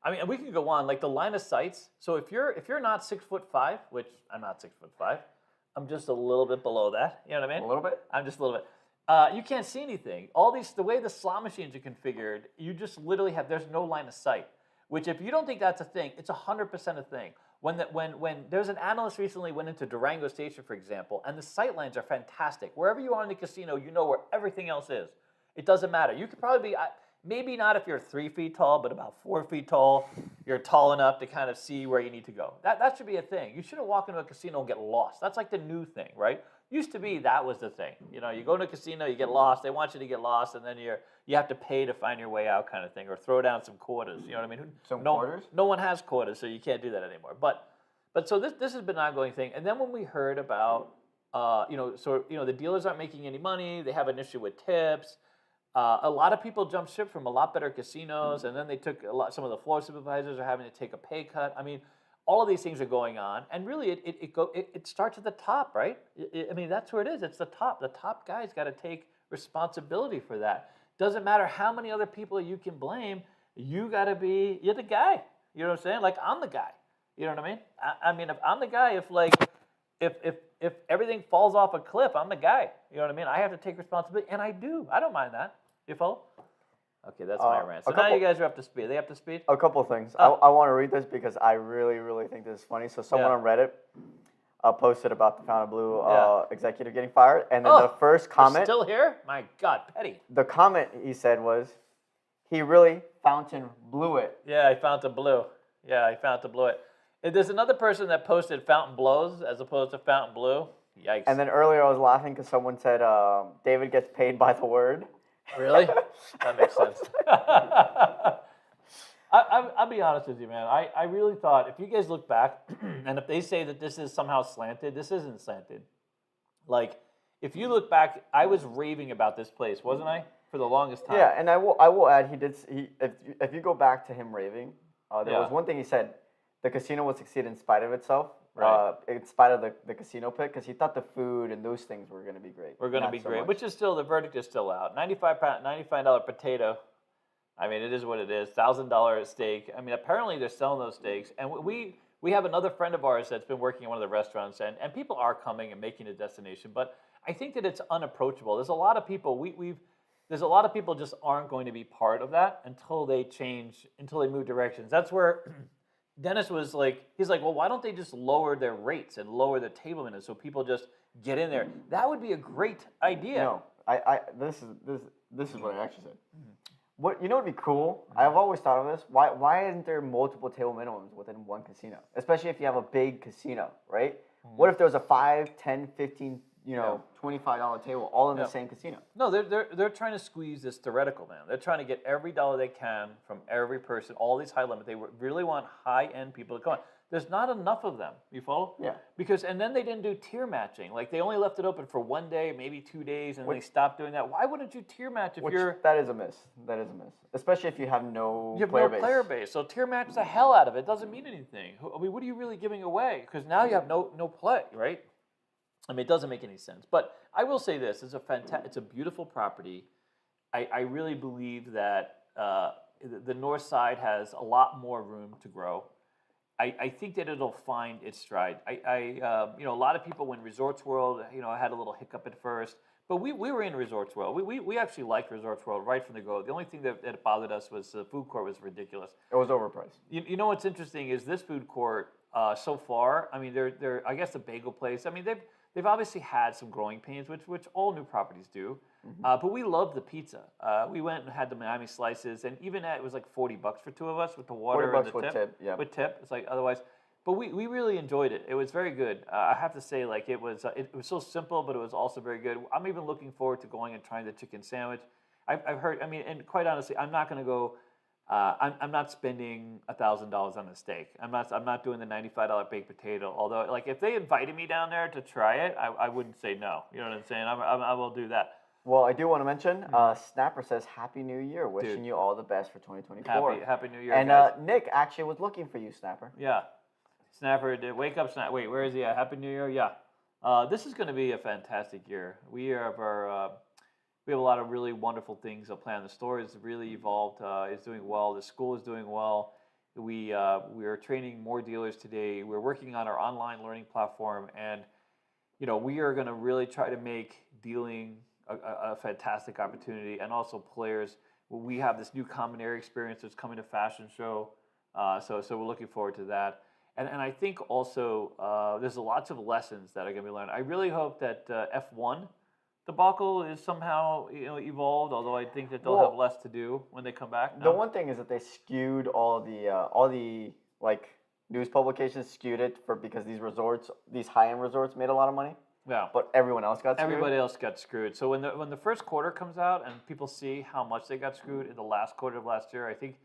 I mean, and we can go on, like the line of sights. So if you're not 6'5", which I'm not 6'5", I'm just a little bit below that. You know what I mean? A little bit? I'm just a little bit. You can't see anything. The way the slot machines are configured, you just literally there's no line of sight. Which if you don't think that's a thing, it's 100% a thing. When there's an analyst recently went into Durango Station, for example, and the sight lines are fantastic. Wherever you are in the casino, you know where everything else is. It doesn't matter. You could probably be, maybe not if you're 3 feet tall, but about 4 feet tall, you're tall enough to kind of see where you need to go. That should be a thing. You shouldn't walk into a casino and get lost. That's like the new thing, right? Used to be that was the thing. You know, you go to a casino, you get lost, they want you to get lost, and then you have to pay to find your way out kind of thing, or throw down some quarters. You know what I mean? Quarters? No one has quarters, so you can't do that anymore. But so this has been an ongoing thing. And then when we heard about, the dealers aren't making any money, they have an issue with tips. A lot of people jumped ship from a lot better casinos, and then they took some of the floor supervisors are having to take a pay cut. I mean, all of these things are going on, and really it starts at the top, right? I mean, that's where it is. It's the top. The top guy's got to take responsibility for that. Doesn't matter how many other people you can blame. You're the guy. You know what I'm saying? Like, I'm the guy. You know what I mean? I mean, if I'm the guy, if everything falls off a cliff, I'm the guy. You know what I mean? I have to take responsibility, and I do. I don't mind that. You follow? Okay, that's my rant. So now you guys are up to speed. Are they up to speed? A couple of things. I want to read this because I really, really think this is funny. So someone on Reddit posted about the Fontainebleau executive getting fired, and then the first comment. Still here? My God, petty. The comment he said was, he really fountain blew it. Yeah, he fountain blew. Yeah, he fountain blew it. There's another person that posted fountain blows as opposed to fountain blue. Yikes. And then earlier I was laughing because someone said David gets paid by the word. Really? That makes sense. I'll be honest with you, man. I really thought, if you guys look back, and if they say that this is somehow slanted, this isn't slanted. Like, if you look back, I was raving about this place, wasn't I? For the longest time. Yeah, and I will add, if you go back to him raving, there was one thing he said, the casino would succeed in spite of itself. Right. In spite of the casino pit, because he thought the food and those things were going to be great. We're going to be great, which is still, the verdict is still out. $95 potato. I mean, it is what it is. $1,000 steak. I mean, apparently they're selling those steaks. And we have another friend of ours that's been working in one of the restaurants, and people are coming and making a destination. But I think that it's unapproachable. There's a lot of people, there's a lot of people just aren't going to be part of that until they move directions. That's where Dennis was like, he's like, well, why don't they just lower their rates and lower the table minutes so people just get in there? That would be a great idea. No, this is what I actually said. What would be cool? I've always thought of this. Why isn't there multiple table minimums within one casino? Especially if you have a big casino, right? What if there was a $5, $10, $15, $25 table all in the same casino? No, they're trying to squeeze this theoretical, man. They're trying to get every dollar they can from every person, all these high limits. They really want high-end people to come on. There's not enough of them. You follow? Yeah. Because and then they didn't do tier matching. Like they only left it open for 1 day, maybe 2 days, and they stopped doing that. Why wouldn't you tier match if you're that is a miss. That is a miss, especially if you have no player base. So tier match the hell out of it. It doesn't mean anything. I mean, what are you really giving away? Because now you have no play, right? I mean, it doesn't make any sense. But I will say this: it's a beautiful property. I really believe that the north side has a lot more room to grow. I think that it'll find its stride. A lot of people when Resorts World, had a little hiccup at first, but we were in Resorts World. We actually liked Resorts World right from the go. The only thing that bothered us was the food court was ridiculous. It was overpriced. You know what's interesting is this food court so far. I mean, they're I guess the bagel place. I mean, they've obviously had some growing pains, which all new properties do. But we love the pizza. We went and had the Miami slices, and even that it was like $40 for two of us with the water and the with tip. Yeah. With tip, it's like otherwise. But we really enjoyed it. It was very good. I have to say, like it was so simple, but it was also very good. I'm even looking forward to going and trying the chicken sandwich. I've heard. I mean, and quite honestly, I'm not going to go. I'm not spending $1,000 on a steak. I'm not doing the $95 baked potato. Although, like, if they invited me down there to try it, I wouldn't say no. You know what I'm saying? I will do that. Well, I do want to mention, Snapper says Happy New Year, wishing you all the best for 2024. Happy New Year, and guys. Nick actually was looking for you, Snapper. Yeah, Snapper did. Wake up, Snap. Wait, where is he at? Happy New Year. Yeah, this is going to be a fantastic year. We have a lot of really wonderful things planned. The store is really evolved. Is doing well. The school is doing well. We are training more dealers today. We're working on our online learning platform, and we are going to really try to make dealing a fantastic opportunity, and also players. We have this new common area experience that's coming to Fashion Show, so we're looking forward to that. And I think also there's lots of lessons that are going to be learned. I really hope that F1 debacle is somehow evolved. Although I think that they'll have less to do when they come back. No? The one thing is that they skewed all the like news publications skewed it because these high-end resorts made a lot of money. Yeah. But everyone else got screwed. Everybody else got screwed. So when the first quarter comes out and people see how much they got screwed in the last quarter of last year, I think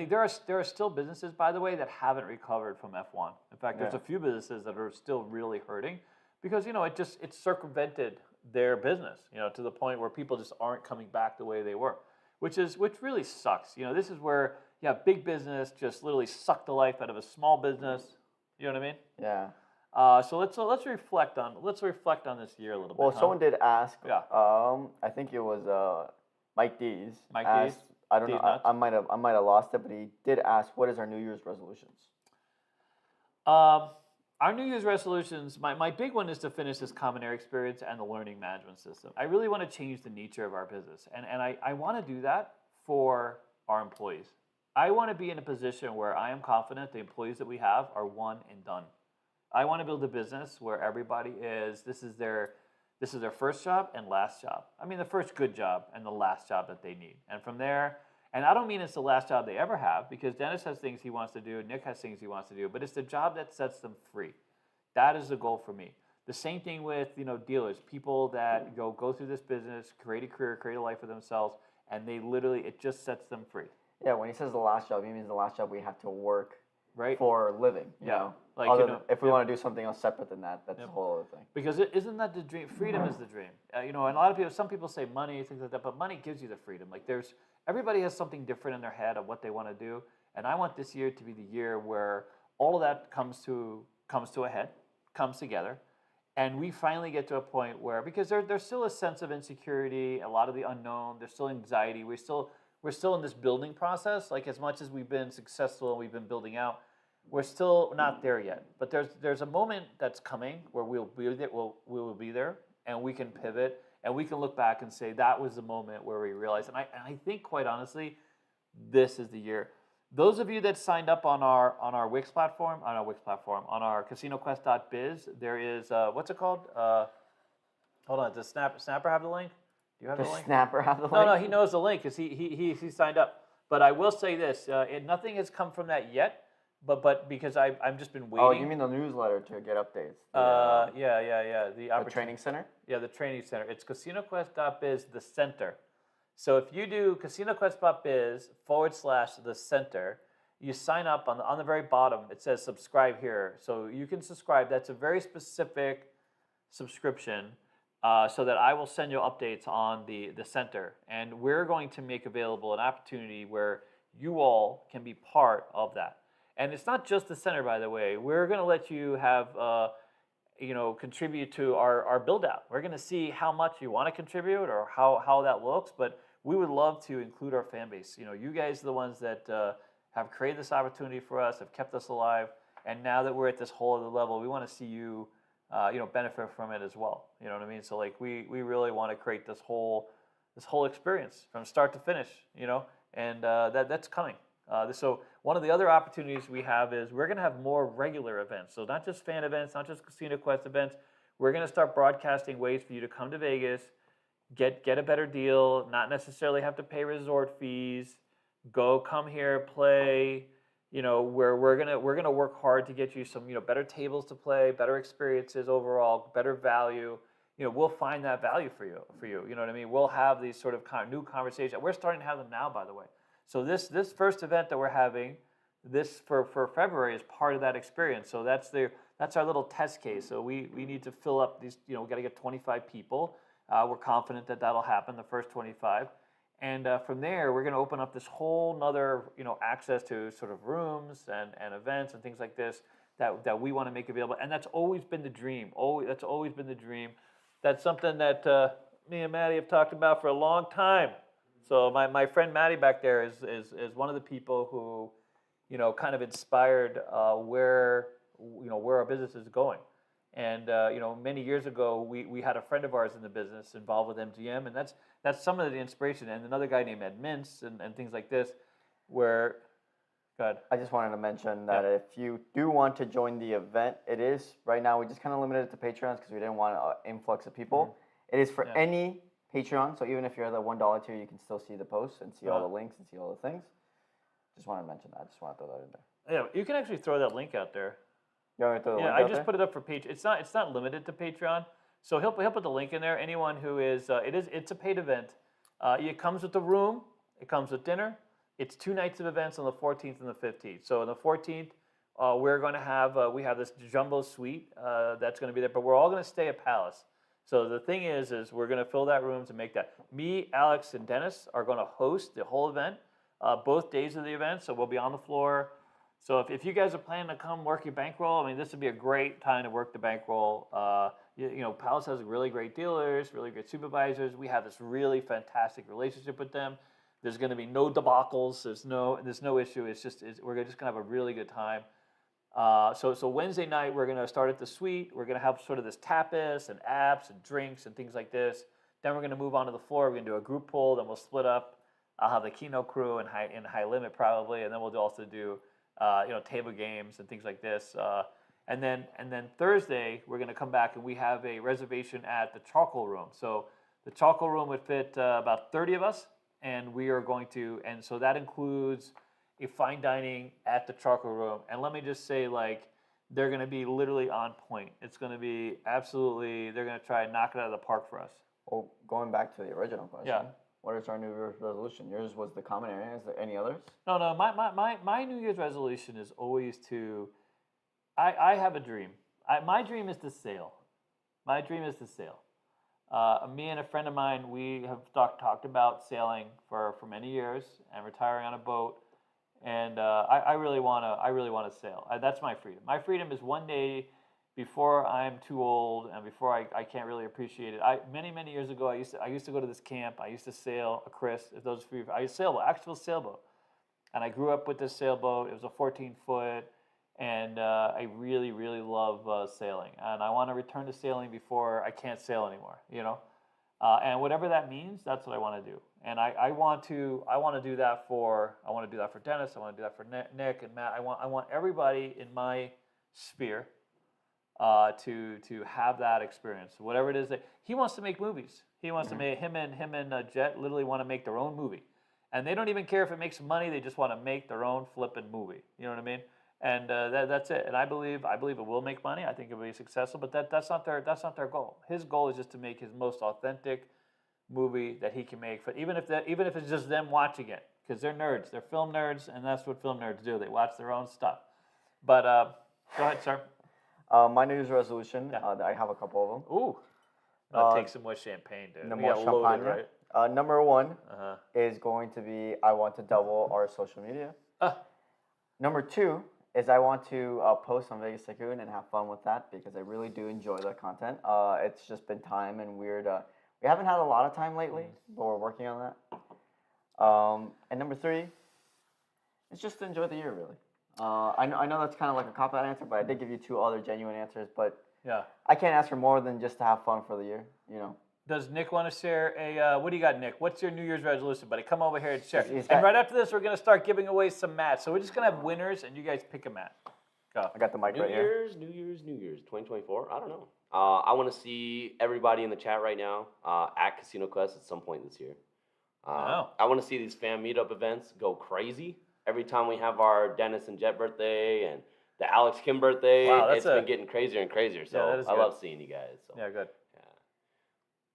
there are still businesses, by the way, that haven't recovered from F1. In fact, there's a few businesses that are still really hurting because it circumvented their business, to the point where people just aren't coming back the way they were, which really sucks. This is where big business just literally sucked the life out of a small business. You know what I mean? Yeah. So let's reflect on this year a little bit. Well, someone did ask. Yeah. I think it was Mike Dees. Mike asked, Dees? I don't Dees know. nuts? I might have lost it, but he did ask, "What is our New Year's resolutions?" Our New Year's resolutions. My big one is to finish this common area experience and the learning management system. I really want to change the nature of our business, and I want to do that for our employees. I want to be in a position where I am confident the employees that we have are one and done. I want to build a business where everybody this is their first job and last job. I mean, the first good job and the last job that they need. And from there, and I don't mean it's the last job they ever have, because Dennis has things he wants to do, Nick has things he wants to do, but it's the job that sets them free. That is the goal for me. The same thing with, dealers, people that go through this business, create a career, create a life for themselves, and it just sets them free. Yeah, when he says the last job, he means the last job we have to work right for a living. You know? Like, if we want to do something else separate than that, that's a whole other thing. Because isn't that the dream? Freedom is the dream. And a lot of some people say money, things like that, but money gives you the freedom. Like everybody has something different in their head of what they want to do, and I want this year to be the year where all of that comes to a head, comes together, and we finally get to a point where, because there's still a sense of insecurity, a lot of the unknown, there's still anxiety, we're still in this building process. Like, as much as we've been successful and we've been building out, we're still not there yet. But there's a moment that's coming where we will be there, and we can pivot, and we can look back and say that was the moment where we realized. And I think, quite honestly, this is the year. Those of you that signed up on our Wix platform, on our CasinoQuest.biz, there is what's it called? Hold on, does Snapper have the link? Do you have the link? Snapper have the link? No, he knows the link because he signed up. But I will say this: nothing has come from that yet. But because I've just been waiting. Oh, you mean the newsletter to get updates? Yeah. The training center? Yeah, the training center. It's CasinoQuest.biz, the center. So if you do CasinoQuest.biz /the center, you sign up on the very bottom. It says subscribe here, so you can subscribe. That's a very specific subscription, so that I will send you updates on the center, and we're going to make available an opportunity where you all can be part of that. And it's not just the center, by the way. We're going to let you have, contribute to our build out. We're going to see how much you want to contribute or how that looks, but we would love to include our fan base. You guys are the ones that have created this opportunity for us, have kept us alive, and now that we're at this whole other level, we want to see you, benefit from it as well. You know what I mean? So like we really want to create this whole experience from start to finish. And that's coming. So one of the other opportunities we have is we're going to have more regular events. So not just fan events, not just Casino Quest events. We're going to start broadcasting ways for you to come to Vegas, get a better deal, not necessarily have to pay resort fees, come here, play. Where we're gonna work hard to get you some better tables to play, better experiences overall, better value. We'll find that value for you. You know what I mean? We'll have these sort of new conversations. We're starting to have them now, by the way. So this first event that we're having, this for February, is part of that experience. So that's our little test case. So we need to fill up these. We got to get 25 people. We're confident that that'll happen, the first 25. And from there, we're going to open up this whole nother, access to sort of rooms and events and things like this that we want to make available. And that's always been the dream. That's always been the dream. That's something that me and Maddie have talked about for a long time. So my friend Maddie back there is one of the people who, kind of inspired where our business is going. And many years ago, we had a friend of ours in the business involved with MGM, and that's some of the inspiration. And another guy named Ed Mintz and things like this, where, God. I just wanted to mention that if you do want to join the event, it is right now we just kind of limited it to Patreons because we didn't want an influx of people. Mm-hmm. It is for any Patreon, so even if you're at the $1 tier, you can still see the posts and see all the links and see all the things. Just wanted to mention that. Just want to throw that in there. Yeah, you can actually throw that link out there. You want me to throw the link I out just there? put it up for Patreon. It's not limited to Patreon, so he'll put the link in there. Anyone who is, it's a paid event. It comes with the room. It comes with dinner. It's 2 nights of events on the 14th and the 15th. So on the 14th, we're going to have we have this jumbo suite that's going to be there, but we're all going to stay at Palace. So the thing is we're going to fill that rooms and make that. Me, Alex, and Dennis are going to host the whole event, both days of the event. So we'll be on the floor. So if you guys are planning to come work your bankroll, I mean, this would be a great time to work the bankroll. Palace has really great dealers, really great supervisors. We have this really fantastic relationship with them. There's going to be no debacles. There's no issue. We're just going to have a really good time. So Wednesday night, we're going to start at the suite. We're going to have sort of this tapas and apps and drinks and things like this. Then we're going to move on to the floor. We're going to do a group pool. Then we'll split up. I'll have the keynote crew and high limit probably, and then we'll also do table games and things like this. And then Thursday, we're going to come back and we have a reservation at the charcoal room. So the charcoal room would fit about 30 of us, and we are going to, and so that includes a fine dining at the charcoal room. And let me just say, they're going to be literally on point. It's going to be absolutely, they're going to try and knock it out of the park for us. Well, going back to the original question. Yeah. What is our New Year's resolution? Yours was the common area. Is there any others? No. My New Year's resolution is always to. I have a dream. My dream is to sail. My dream is to sail. Me and a friend of mine, we have talked about sailing for many years and retiring on a boat. And I really want to sail. That's my freedom. My freedom is one day, before I'm too old and before I can't really appreciate it. Many years ago, I used to go to this camp. I used to sail a Chris. If those for you, I used to sailboat, actual sailboat, and I grew up with this sailboat. It was a 14-foot, and I really love sailing. And I want to return to sailing before I can't sail anymore. And whatever that means, that's what I want to do. And I want to do that for Dennis. I want to do that for Nick and Matt. I want everybody in my sphere to have that experience, whatever it is that he wants to make movies. He wants to make him and Jet literally want to make their own movie, and they don't even care if it makes money. They just want to make their own flippin' movie. You know what I mean? And that's it. And I believe it will make money. I think it will be successful. But that's not their goal. His goal is just to make his most authentic movie that he can make. Even if it's just them watching it, because they're nerds. They're film nerds, and that's what film nerds do. They watch their own stuff. But go ahead, sir. My New Year's resolution, Yeah. I have a couple of them. Ooh. I'll take some more champagne, dude. No We more got loaded, champagne. right? Number one Uh-huh. is going to be I want to double our social media. Uh, Number two is I want to post on Vegas Tycoon and have fun with that because I really do enjoy the content. It's just been time and weird. We haven't had a lot of time lately, but we're working on that. And number three is just to enjoy the year, really. I know that's kind of like a cop-out answer, but I did give you two other genuine answers. But yeah. I can't ask for more than just to have fun for the year, you know. Does Nick want to share a, what do you got, Nick? What's your New Year's resolution, buddy? Come over here and share. He's And got- right after this, we're going to start giving away some mats. So we're just going to have winners, and you guys pick a mat. Go. I got the mic right here. New Year's, 2024. I don't know. I want to see everybody in the chat right now at Casino Quest at some point this year. Oh. I want to see these fan meetup events go crazy. Every time we have our Dennis and Jet birthday and the Alex Kim birthday, Wow, that's it's been getting crazier and crazier. So that is I good. love seeing you guys. So. Yeah, good.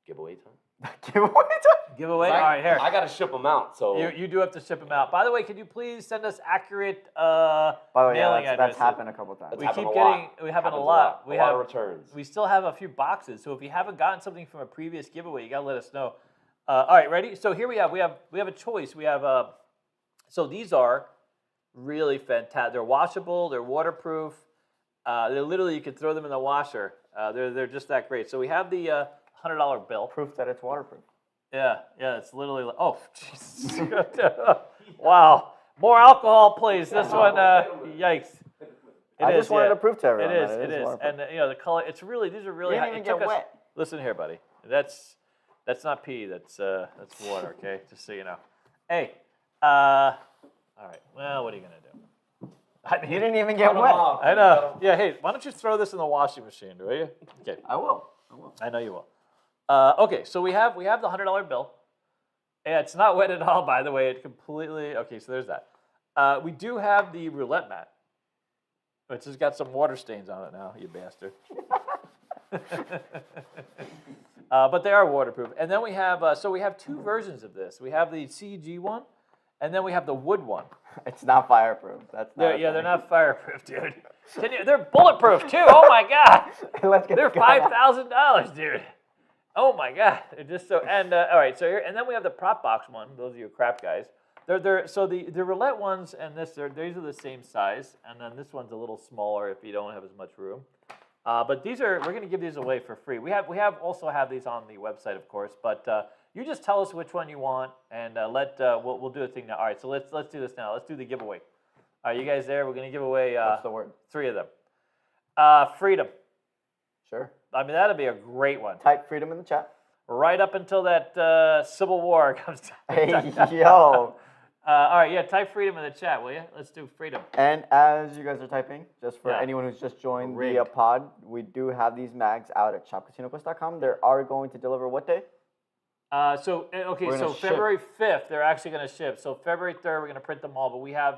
Giveaway time. Giveaway time? Giveaway? All right, here. I got to ship them out. So You do have to ship them out. By the way, could you please send us accurate By the way, mailing that's addresses? happened a couple times. That's We happened keep a lot. we have it a Happens lot. A lot of returns. We still have a few boxes, so if you haven't gotten something from a previous giveaway, you gotta let us know. All right, ready? So here we have a choice. We have so these are really fantastic. They're washable. They're waterproof. They're literally you could throw them in the washer. They're just that great. So we have the $100 bill. Proof that it's waterproof. Yeah, it's literally like, oh, Jesus. Wow. More alcohol, please. This one, yikes. I just wanted to prove to everyone. It is, that it is. waterproof. And, the color, these are really You high. didn't It even took get us- wet. Listen here, buddy. That's not pee, that's water, okay? Just so you know. Hey, all right, well, what are you going to do? I mean, You didn't even get wet. I know. Yeah, hey, why don't you throw this in the washing machine, will you? Okay. I will. I know you will. Okay, so we have the $100 bill. And it's not wet at all, by the way. It completely. Okay, so there's that. We do have the roulette mat, which has got some water stains on it now. You bastard. But they are waterproof. And then we have we have two versions of this. We have the CG one, and then we have the wood one. It's not fireproof. That's not. They're not fireproof, dude. They're bulletproof too. Oh my God. Let's get They're this guy out. $5,000, dude. Oh my God, they're just so. And all right, so here, and then we have the prop box one. Those of you crap guys. So the roulette ones and these are the same size, and then this one's a little smaller if you don't have as much room. But we're going to give these away for free. We also have these on the website, of course. But you just tell us which one you want, and we'll do a thing now. All right, so let's do this now. Let's do the giveaway. All right, you guys there? We're going to give away What's the word? 3 of them. Freedom. Sure. I mean, that'd be a great one. Type freedom in the chat. Right up until that Civil War comes down. Hey, yo. All right, yeah, type freedom in the chat, will you? Let's do freedom. And as you guys are typing, just for Yeah. anyone who's just joined the Rigged. pod, we do have these mags out at shopcasinoquest.com. They are going to deliver what day? Okay, We're so gonna ship. February 5th, they're actually going to ship. So February 3rd, we're going to print them all. But we have,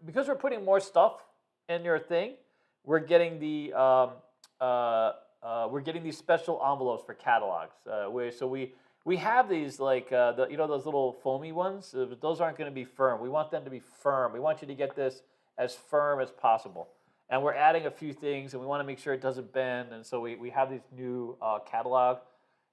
because we're putting more stuff in your thing, we're getting the, we're getting these special envelopes for catalogs. We have these like those little foamy ones. But those aren't going to be firm. We want them to be firm. We want you to get this as firm as possible. And we're adding a few things, and we want to make sure it doesn't bend. And so we have these new catalog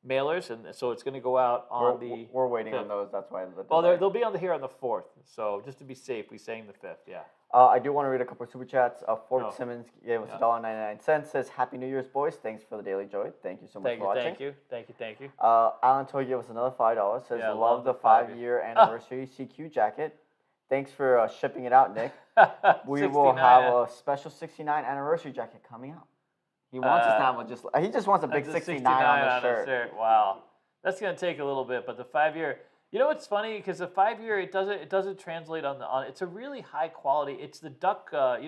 mailers, and so it's going to go out on We're waiting on 5th. those. That's why. Well, they'll be here on the 4th. So just to be safe, we're saying the 5th. Yeah. I do want to read a couple of super chats. Fort Oh. Simmons gave us Yeah. $1.99. Says Happy New Year's, boys. Thanks for the daily joy. Thank you so much Thank for you, watching. thank you. Alan Toy gave us another $5. Says Yeah, love the 5-year Ah. anniversary CQ jacket. Thanks for shipping it out, Nick. We will 69. have a special 69 anniversary jacket coming out. He wants us to have he just wants a big That's 69 on the shirt. Wow, that's gonna take a little bit, but the 5-year. You know what's funny? Because the 5-year, it doesn't translate on. It's a really high quality. It's the duck. Have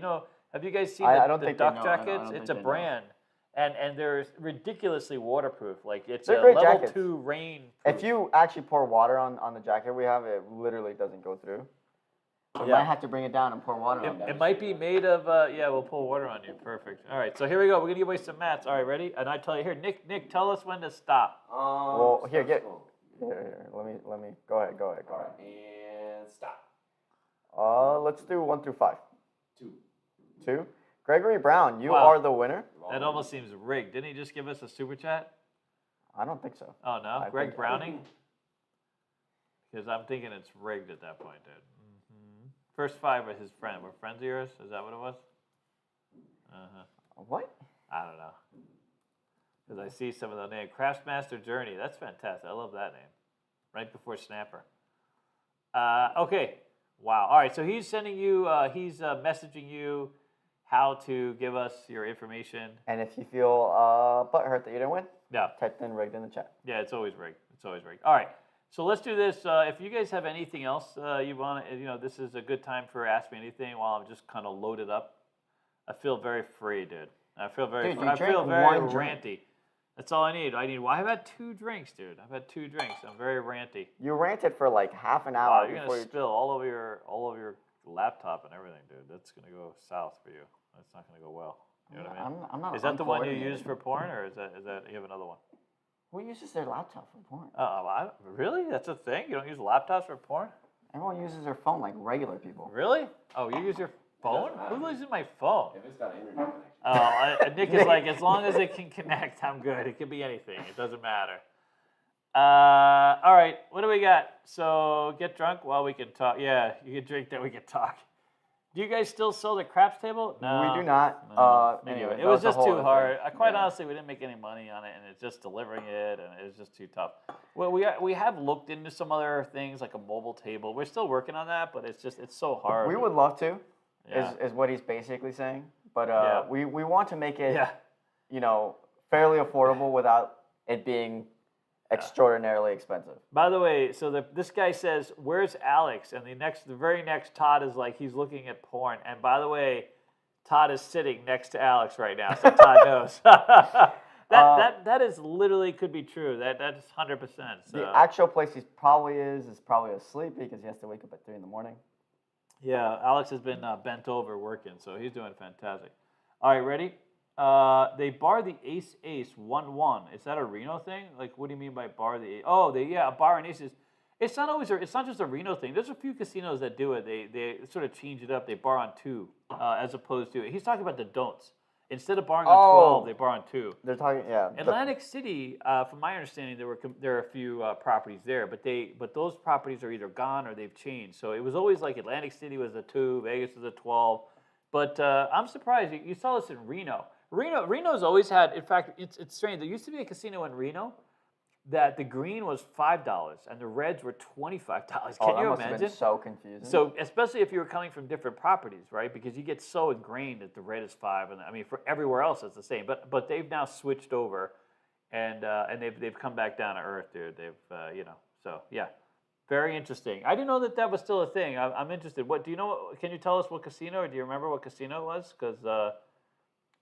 you guys seen I the, don't the think they duck know. I don't jackets? think It's a they know. brand, and they're ridiculously waterproof. Like it's They're a great level jackets. 2 rain. If you actually pour water on the jacket we have, it literally doesn't go through. We Yeah. might have to bring it down and pour water on It it. might be made of, we'll pull water on you. Perfect. All right, so here we go. We're going to give away some mats. All right, ready? And I tell you here, Nick, tell us when to stop. Well, here, Here, let me. Go ahead. And stop. Let's do 1 through 5. 2. 2. Gregory Brown, you Wow. are the winner. That almost seems rigged. Didn't he just give us a super chat? I don't think so. Oh no, I Greg think- Browning. Because I'm thinking it's rigged at that point, dude. First 5 were his friend. Were friends of yours? Is that what it was? What? I don't know. Because I see some of the name. Craftsmaster Journey. That's fantastic. I love that name. Right before Snapper. Okay. Wow. All right. So he's sending you, he's messaging you how to give us your information. And if you feel butthurt that you didn't win, Yeah. type in rigged in the chat. Yeah, it's always rigged. It's always rigged. All right. So let's do this. If you guys have anything else you want, this is a good time for Ask Me Anything while I'm just kind of loaded up. I feel very free, dude. I feel very Dude, free. you I feel drank very one drink. ranty. That's all I need. Well, I've had 2 drinks, dude. I've had 2 drinks. I'm very ranty. You ranted for like half an hour Wow, you're before gonna spill all over your laptop and everything, dude. That's gonna go south for you. That's not gonna go well. You know what I mean? I'm not Is that the one you uncoordinated. use for porn, or is that you have another one? Who uses their laptop for porn? Really? That's a thing? You don't use laptops for porn? Everyone uses their phone like regular people. Really? Oh, you use your phone? matter, Who dude. uses my phone? If it's got an internet connection. Nick is like, as long as it can connect, I'm good. It could be anything. It doesn't matter. All right, what do we got? So get drunk while we can talk. Yeah, you can drink, then we can talk. Do you guys still sell the craps table? No. We do not. No. Anyway, It was just too hard. Quite Yeah. honestly, we didn't make any money on it, and it's just delivering it, and it was just too tough. Well, we have looked into some other things like a mobile table. We're still working on that, but it's so hard. We would love to, Yeah. is what he's basically saying. But Yeah. we want to make it, Yeah. fairly affordable without it being extraordinarily expensive. By the way, so this guy says, "Where's Alex?" And the very next Todd is like, he's looking at porn. And by the way, Todd is sitting next to Alex right now, so Todd knows. That is literally could be true. That's 100%. So. The actual place he probably is probably asleep because he has to wake up at 3 in the morning. Yeah, Alex has been bent over working, so he's doing fantastic. All right, ready? They bar the ace 1-1. Is that a Reno thing? Like, what do you mean by bar the ace? Oh, a bar and aces. It's not just a Reno thing. There's a few casinos that do it. They sort of change it up. They bar on 2 as opposed to. He's talking about the don'ts. Instead of barring on 12, they bar on 2. They're talking, yeah. Atlantic City, from my understanding, there are a few properties there, but those properties are either gone or they've changed. So it was always like Atlantic City was a 2, Vegas was a 12. But I'm surprised you saw this in Reno. Reno's always had. In fact, it's strange. There used to be a casino in Reno that the green was $5 and the reds were $25. Can that you must have imagine? been so confusing. So especially if you were coming from different properties, right? Because you get so ingrained that the red is 5, and I mean for everywhere else it's the same. But they've now switched over, and they've come back down to earth, dude. They've so yeah, very interesting. I didn't know that was still a thing. I'm interested. What do you know? Can you tell us what casino, or do you remember what casino it was? Because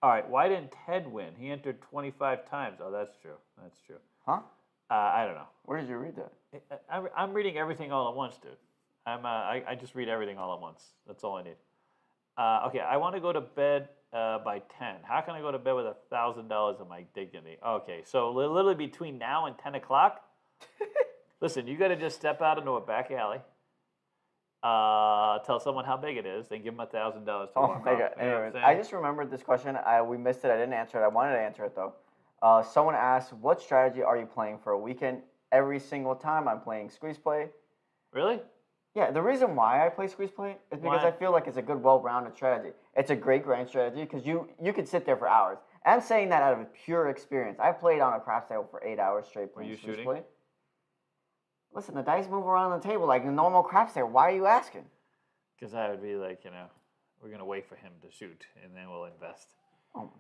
all right, why didn't Ted win? He entered 25 times. Oh, that's true. That's true. Huh? I don't know. Where did you read that? I'm reading everything all at once, dude. I just read everything all at once. That's all I need. Okay, I want to go to bed by 10. How can I go to bed with $1,000 of my dignity? Okay, so literally between now and 10 o'clock, listen, you got to just step out into a back alley, tell someone how big it is, then give them $1,000 to Oh walk my off. god. You know what I'm Anyways, saying? I just remembered this question. We missed it. I didn't answer it. I wanted to answer it though. Someone asked, "What strategy are you playing for a weekend?" Every single time I'm playing squeeze play. Really? Yeah, the reason why I play squeeze play is because Why? I feel like it's a good, well-rounded strategy. It's a great grind strategy because you could sit there for hours. I'm saying that out of pure experience. I played on a craps table for 8 hours straight playing you squeeze shooting? play. Listen, the dice move around the table like a normal craps table. Why are you asking? Because I would be like, we're going to wait for him to shoot, and then we'll invest. Oh.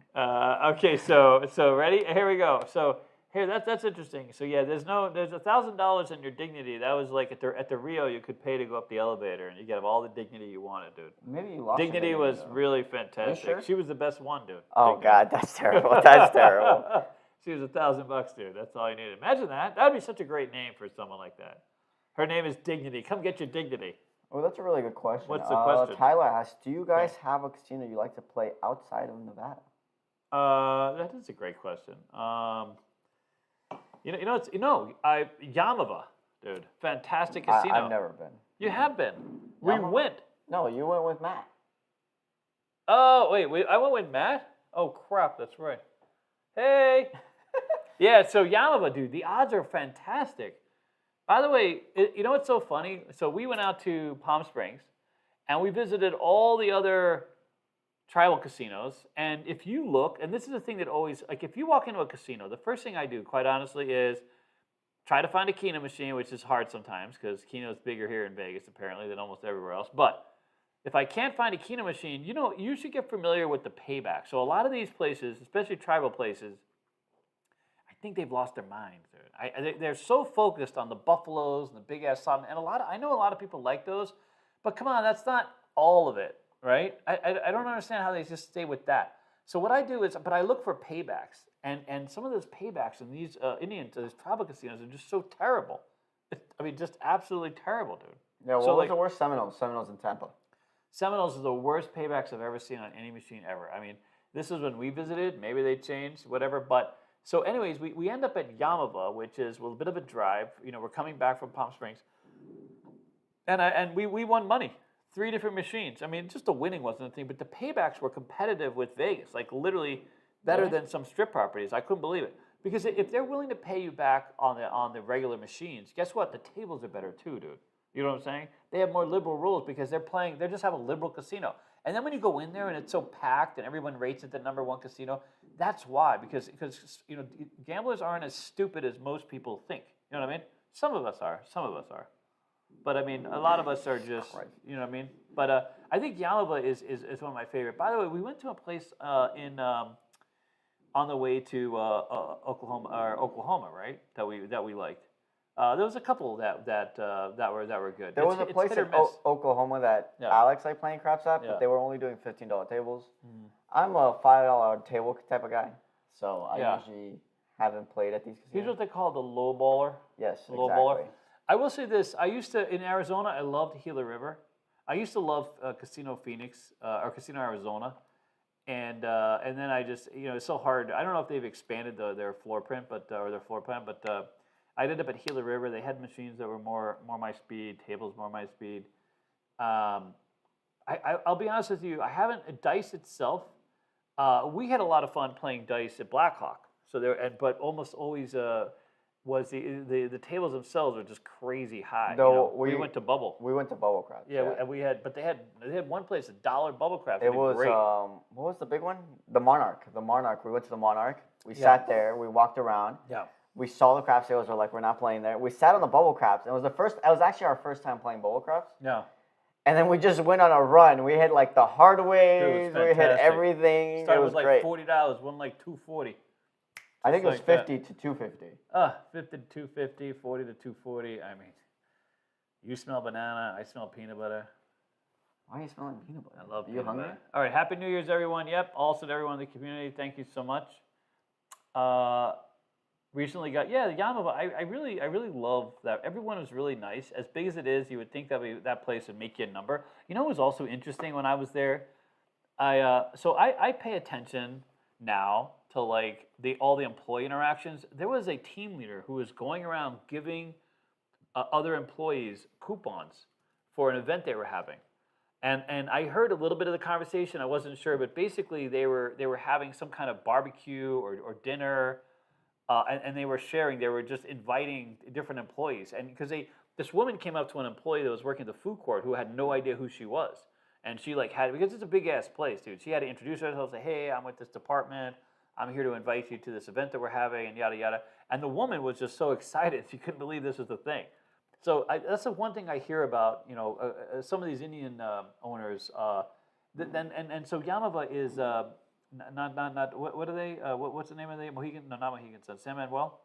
Okay, so ready? Here we go. So here, that's interesting. So yeah, there's $1,000 in your dignity. That was like at the Rio, you could pay to go up the elevator, and you get all the dignity you wanted, dude. Maybe you lost your Dignity was though. really fantastic. sure? She was the best one, dude. Oh Dignity. God, that's terrible. That's terrible. She was $1,000, dude. That's all you needed. Imagine that. That'd be such a great name for someone like that. Her name is Dignity. Come get your dignity. Oh, that's a really good question. What's the question? Tyler asks, "Do you guys have a casino you like to play outside of Nevada?" That is a great question. Yamava, dude, fantastic casino. I've never been. You have been. We Yamaha? went. No, you went with Matt. Oh, wait, I went with Matt? Oh, crap, that's right. Hey. Yeah, so Yamava, dude, the odds are fantastic. By the way, you know what's so funny? So we went out to Palm Springs, and we visited all the other tribal casinos. And if you look, and this is the thing that always, like if you walk into a casino, the first thing I do, quite honestly, is try to find a Keno machine, which is hard sometimes because Keno is bigger here in Vegas, apparently, than almost everywhere else. But if I can't find a Keno machine, you should get familiar with the payback. So a lot of these places, especially tribal places, I think they've lost their minds. They're so focused on the buffaloes and the big ass something, and I know a lot of people like those, but come on, that's not all of it, right? I don't understand how they just stay with that. So what I do is, but I look for paybacks, and some of those paybacks in these these tribal casinos are just so terrible. I mean, just absolutely terrible, dude. Yeah, what was the worst? Seminoles. Seminoles in Tampa. Seminoles is the worst paybacks I've ever seen on any machine ever. I mean, this is when we visited. Maybe they changed, whatever. But so, anyways, we end up at Yamava, which is a bit of a drive. We're coming back from Palm Springs, and we won money. 3 different machines. I mean, just the winning wasn't a thing, but the paybacks were competitive with Vegas, like literally better than some strip properties. I couldn't believe it because if they're willing to pay you back on the regular machines, guess what? The tables are better too, dude. You know what I'm saying? They have more liberal rules because they just have a liberal casino. And then when you go in there and it's so packed and everyone rates it the #1 casino, that's why. Because gamblers aren't as stupid as most people think. You know what I mean? Some of us are. But I mean, a lot of us are just, you know what I mean? But I think Yamava is one of my favorite. By the way, we went to a place on the way to Oklahoma, right? That we liked. There was a couple that were good. There was a place in Oklahoma that Alex liked playing craps at, but they were only doing $15 tables. I'm a $5 table type of guy, so I usually haven't played at these casinos. Here's what they call the low baller. Yes, low exactly. Baller. I will say this: in Arizona, I loved Gila River. I used to love Casino Phoenix or Casino Arizona, and then I just it's so hard. I don't know if they've expanded their floor print, but I ended up at Gila River. They had machines that were more my speed, tables more my speed. I'll be honest with you. I haven't dice itself. We had a lot of fun playing dice at Blackhawk. But almost always was the tables themselves were just crazy high. We went to Bubble. We went to Bubble Craps. Yeah, and they had one place $1 Bubble Craps. It was great. What was the big one? The Monarch. The Monarch. We went to the Monarch. We sat there. We walked around. Yeah. We saw the craps tables. We're like, we're not playing there. We sat on the Bubble Craps. It was actually our first time playing Bubble Craps. Yeah. And then we just went on a run. We hit like the hard ways. We hit everything. Started it was with great. $40, won like $240. I think it was 50 to 250. 50 to 250, 40 to 240. I mean, you smell banana, I smell peanut butter. Why are you smelling peanut butter? I love peanut peanut butter. Butter. All right, Happy New Year's, everyone. Yep, also to everyone in the community, thank you so much. Recently got the Yamava. I really love that. Everyone was really nice. As big as it is, you would think that place would make you a number. You know what was also interesting when I was there? I pay attention now to like all the employee interactions. There was a team leader who was going around giving other employees coupons for an event they were having, and I heard a little bit of the conversation. I wasn't sure, but basically they were having some kind of barbecue or dinner, and they were sharing. They were just inviting different employees, and because this woman came up to an employee that was working at the food court who had no idea who she was, and she because it's a big ass place, dude. She had to introduce herself, say, "Hey, I'm with this department. I'm here to invite you to this event that we're having," and yada yada. And the woman was just so excited; she couldn't believe this was the thing. So that's the one thing I hear about, some of these Indian owners. And so Yamava is not what are they? What's the name of the Mohegan? No, not Mohegan Sun. San Manuel.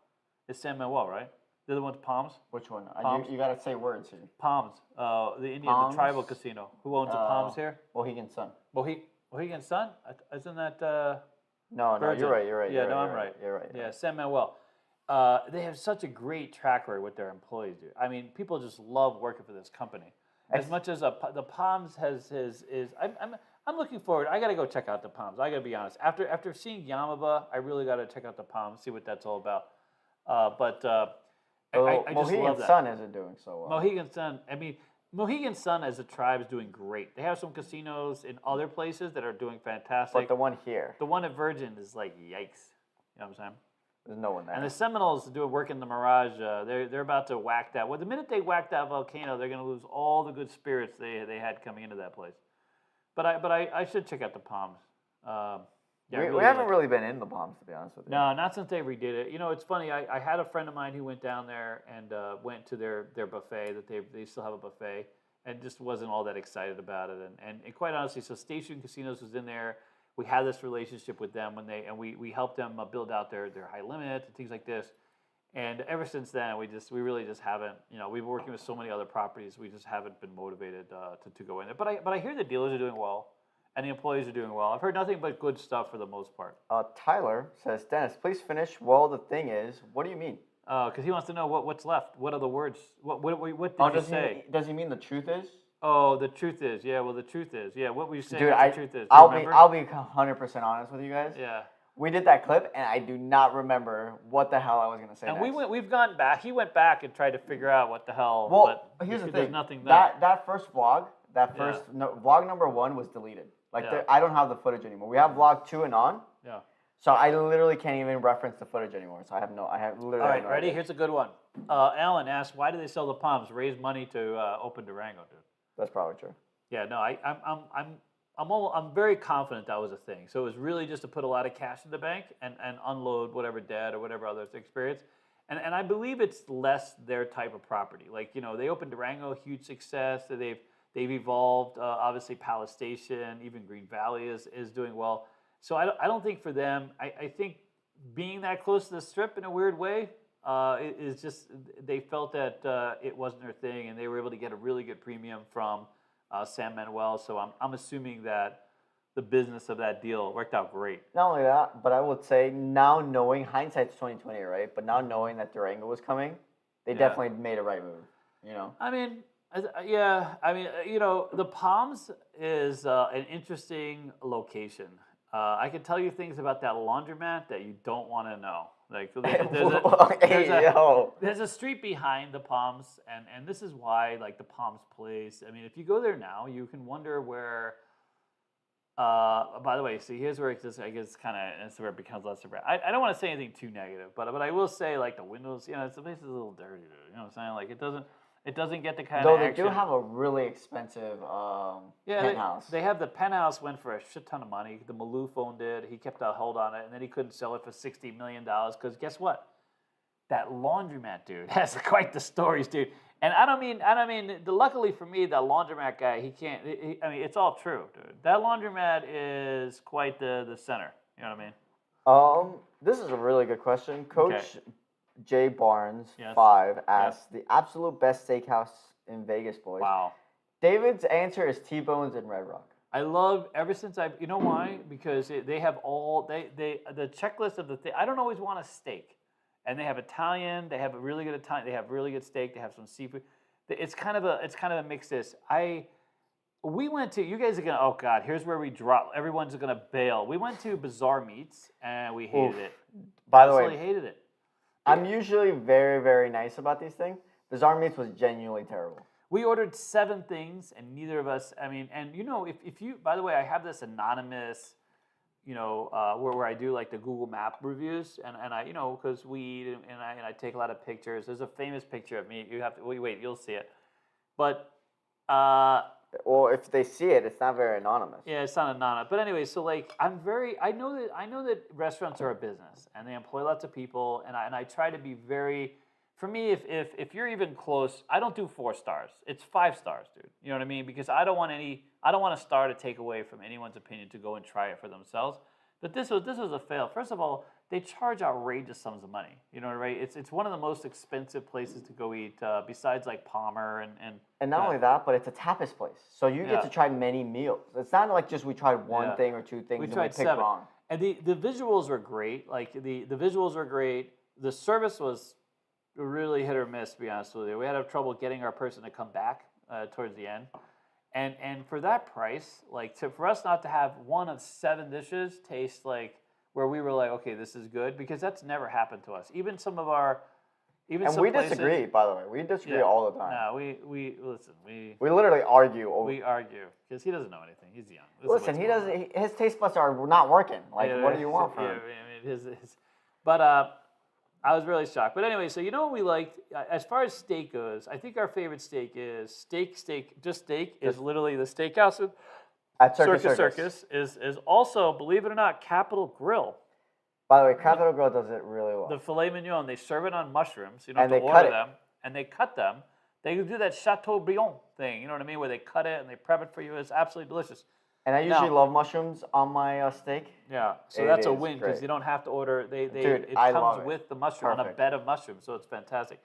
It's San Manuel, right? They're the ones Palms. Which one? Palms? You gotta say words here. Palms. The Indian, Palms? the tribal casino. Who owns the Palms here? Mohegan Sun. Mohegan Sun? Isn't that? No, Virgin? you're right. Yeah, I'm right. You're right. Yeah, San Manuel. They have such a great track record with their employees, dude. I mean, people just love working for this company. As much as the Palms I'm looking forward. I got to go check out the Palms. I got to be honest. After seeing Yamava, I really got to check out the Palms, see what that's all about. I just love that. Mohegan Sun isn't doing so well. Mohegan Sun. I mean, Mohegan Sun as a tribe is doing great. They have some casinos in other places that are doing fantastic. But the one here, The one at Virgin is like, yikes. You know what I'm saying? there's no one there. And the Seminoles do work in the Mirage. They're about to whack that. Well, the minute they whack that volcano, they're going to lose all the good spirits they had coming into that place. But I should check out the Palms. We haven't really been in the Palms, to be honest with you. No, not since they redid it. You know, it's funny. I had a friend of mine who went down there and went to their buffet. That they still have a buffet, and just wasn't all that excited about it. And quite honestly, so Station Casinos was in there. We had this relationship with them we helped them build out their high limit and things like this. And ever since then, we really just haven't. You know, we've been working with so many other properties. We just haven't been motivated to go in there. But I hear the dealers are doing well. And the employees are doing well. I've heard nothing but good stuff for the most part. Tyler says, Dennis, please finish. Well, the thing is, what do you mean? Because he wants to know what's left. What are the words? What did you say? Does he mean the truth is? Oh, the truth is. Yeah, well, the truth is. Yeah, what were you saying? Dude, the truth is? Do you I'll remember? be 100% honest with you guys. Yeah. We did that clip, and I do not remember what the hell I was gonna say. And next. we've gone back. He went back and tried to figure out what the hell. Well, but here's the thing. There's nothing there. That first vlog, vlog number 1 was deleted. Like Yeah. I don't have the footage anymore. We have vlog 2 and on. Yeah. So I literally can't even reference the footage anymore. So I have literally. All right, no ready? idea. Here's a good one. Alan asked, "Why do they sell the Palms? Raise money to open Durango, dude." That's probably true. Yeah, no, I'm very confident that was a thing. So it was really just to put a lot of cash in the bank and unload whatever debt or whatever other experience. And I believe it's less their type of property. Like, you know, they opened Durango, huge success. They've evolved. Obviously, Palace Station, even Green Valley is doing well. So I don't think for them, I think being that close to the Strip in a weird way is just, they felt that it wasn't their thing, and they were able to get a really good premium from San Manuel. So I'm assuming that the business of that deal worked out great. Not only that, but I would say now knowing, hindsight's 2020, right? But now knowing that Durango was coming, they definitely made a right move. You know. I mean, yeah. I mean, you know, the Palms is an interesting location. I can tell you things about that laundromat that you don't want to know. Like there's a street behind the Palms, and this is why, like, the Palms Place. I mean, if you go there now, you can wonder where. By the way, see, here's where it just, I guess, that's where it becomes less of a. I don't want to say anything too negative, but I will say, like, the windows, you know, the place is a little dirty, dude. You know what I'm saying? Like, it doesn't get the kind of action. Though they do have a really expensive penthouse. They have the penthouse, went for a shit ton of money. The Maloof owned it. He kept a hold on it, and then he couldn't sell it for $60 million because guess what? That laundromat dude has quite the stories, dude. And I don't mean. Luckily for me, that laundromat guy, he can't. I mean, it's all true, dude. That laundromat is quite the center. You know what I mean? This is a really good question. Coach Jay Barnes 5 asks the absolute best steakhouse in Vegas, boys. Wow. David's answer is T-Bones in Red Rock. I love ever since you know why? Because they have all the checklist of the thing. I don't always want a steak. And they have Italian. They have a really good Italian. They have really good steak. They have some seafood. It's kind of a mix. We went to. You guys are gonna. Oh God, here's where we drop. Everyone's gonna bail. We went to Bazaar Meats and we hated it. By the way, absolutely hated it. I'm usually very, very nice about these things. Bazaar Meats was genuinely terrible. We ordered 7 things and neither of us. I mean, and you know, if you. By the way, I have this anonymous. You know, where I do like the Google Map reviews, and I, you know, because we eat and I take a lot of pictures. There's a famous picture of me. You have to wait, you'll see it. But well, if they see it, it's not very anonymous. Yeah, it's not anonymous. But anyway, so like I know that restaurants are a business and they employ lots of people, and I try to be very. For me, if you're even close, I don't do 4 stars. It's 5 stars, dude. You know what I mean? Because I don't want a star to take away from anyone's opinion to go and try it for themselves. But this was a fail. First of all, they charge outrageous sums of money. You know, right? It's one of the most expensive places to go eat, besides like Palmer and not only that, but it's a tapas place, so you get to try many meals. It's not like just we tried one thing or 2 things. We tried 7. Wrong. And the visuals were great. Like the visuals were great. The service was really hit or miss, to be honest with you. We had trouble getting our person to come back towards the end. And for that price, like for us not to have one of 7 dishes taste like where we were like, okay, this is good, because that's never happened to us. Even some of our, Even And some we places, disagree, by the way. We disagree Yeah. all the time. No, we listen. We literally argue over. argue because he doesn't know anything. He's young. This is Listen, what's he going doesn't. on. His taste buds are not working. Like, Yeah, what do you want from yeah, him? I mean, but I was really shocked. But anyway, so you know what we liked as far as steak goes. I think our favorite steak is steak. Just steak is literally the steakhouse. At Circus. Is also, believe it or not, Capital Grill. By the way, Capital Grill does it really well. The filet mignon, they serve it on mushrooms. You don't And have to they cut order it. them. And they cut them. They do that Chateaubriand thing, you know what I mean, where they cut it and they prep it for you. It's absolutely delicious. And I usually Now- love mushrooms on my steak. Yeah, so It that's a is win because great. you don't have to order. Dude, It I love comes it. with the mushroom on a Perfect. bed of mushrooms, so it's fantastic.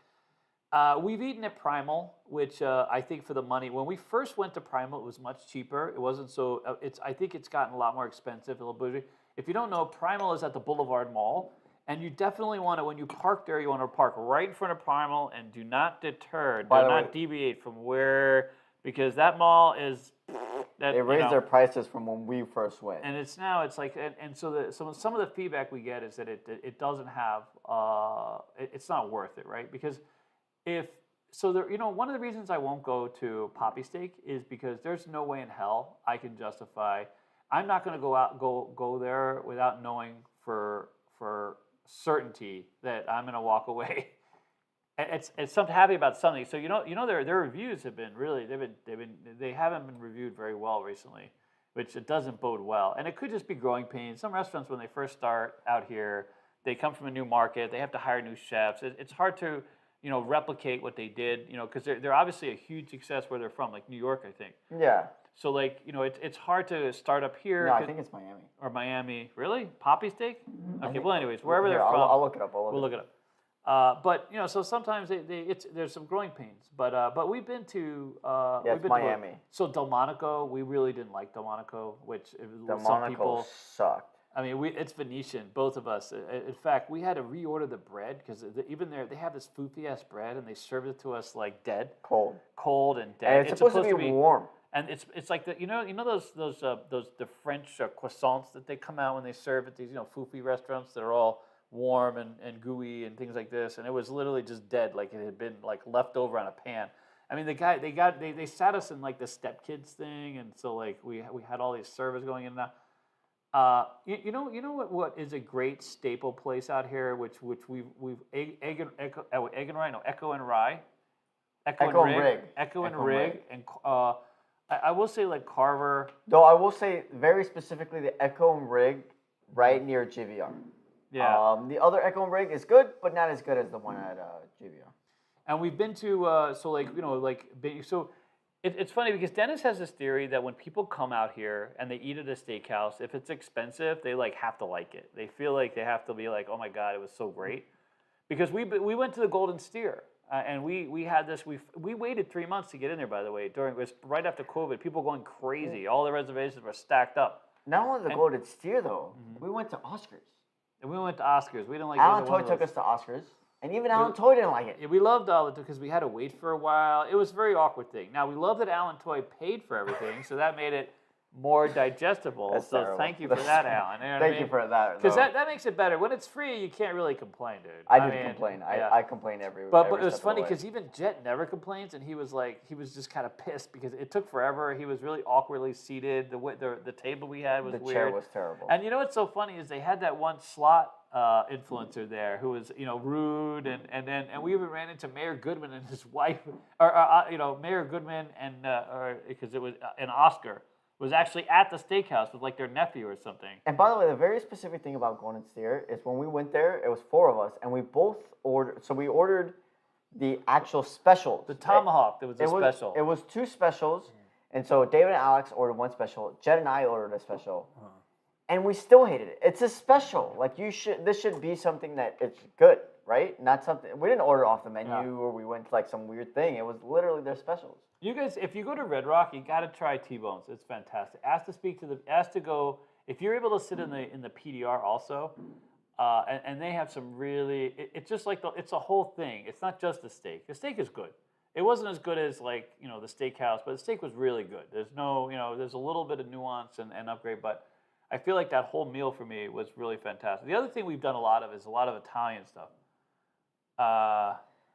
We've eaten at Primal, which I think for the money. When we first went to Primal, it was much cheaper. It wasn't so. I think it's gotten a lot more expensive, a little bougie. If you don't know, Primal is at the Boulevard Mall, and you definitely want to. When you park there, you want to park right in front of Primal and do not deter. Do By the not way- deviate from where, because that mall is. That, They raised their prices from when we first went. And it's like, and so some of the feedback we get is that it doesn't have, it's not worth it, right? Because one of the reasons I won't go to Poppy Steak is because there's no way in hell I can justify. I'm not going to go there without knowing for certainty that I'm going to walk away. It's something happy about something. So their reviews have been really they haven't been reviewed very well recently, which it doesn't bode well. And it could just be growing pains. Some restaurants when they first start out here, they come from a new market, they have to hire new chefs. It's hard to replicate what they did, because they're obviously a huge success where they're from, like New York, I think. Yeah. So it's hard to start up here. No, I think it's Miami. Or Miami. Really? Poppy Steak? Okay. Well, anyways, wherever they're from, I'll look it up. we'll look it up. But so sometimes there's some growing pains. But we've been to it's Miami. So Delmonico, we really didn't like Delmonico, which some Delmonico people sucked. I mean, it's Venetian, both of us. In fact, we had to reorder the bread because even there they have this foofy ass bread and they served it to us like dead, cold and dead. And it's supposed to be warm. And it's like the those the French croissants that they come out when they serve at these foofy restaurants that are all warm and gooey and things like this, and it was literally just dead, like it had been like left over on a pan. I mean, they sat us in like the stepkids thing, and so like we had all these servers going in and out. You know what is a great staple place out here, which we've Echo and Rye, Echo and Rig, and I will say like Carver. Though I will say very specifically the Echo and Rig, right near GVR. Yeah. The other Echo and Rig is good, but not as good as the one at GVR. And we've been to it's funny because Dennis has this theory that when people come out here and they eat at a steakhouse, if it's expensive, they like have to like it. They feel like they have to be like, oh my God, it was so great. Because we went to the Golden Steer and we had this. We waited 3 months to get in there. By the way, it was right after COVID. People going crazy. All the reservations were stacked up. Not only the Golden Steer though, we went to Oscars. And we went to Oscars. We didn't like. Alan Toy took us to Oscars. And even Alan Toy didn't like it. Yeah, we loved Alan Toy because we had to wait for a while. It was a very awkward thing. Now, we love that Alan Toy paid for everything, so that made it more digestible. That's so terrible. thank you for that, Alan. You know Thank you for that. Because that makes it better. When it's free, you can't really complain, dude. I did complain. Yeah. I complain every But every it was step of funny the way. because even Jet never complains, and he was just kind of pissed because it took forever. He was really awkwardly seated. The table we had was the weird. chair was terrible. And you know what's so funny is they had that one slot influencer there who was rude, and we even ran into Mayor Goodman and his wife, or Mayor Goodman and because it was an Oscar was actually at the steakhouse with like their nephew or something. And by the way, the very specific thing about Golden Steer is when we went there, it was 4 of us, and we both ordered. So we ordered the actual specials. The tomahawk. There was a special. It was 2 specials, and so David and Alex ordered 1 special. Jed and I ordered a special. And we still hated it. It's a special. Like this should be something that it's good, right? Not something we didn't order off the menu or we went to like some weird thing. It was literally their specials. You guys, if you go to Red Rock, you got to try T-Bones. It's fantastic. Ask to go. If you're able to sit in the PDR also, and they have some really. It's just like it's a whole thing. It's not just the steak. The steak is good. It wasn't as good as like the steakhouse, but the steak was really good. There's no there's a little bit of nuance and upgrade, but. I feel like that whole meal for me was really fantastic. The other thing we've done a lot of is a lot of Italian stuff.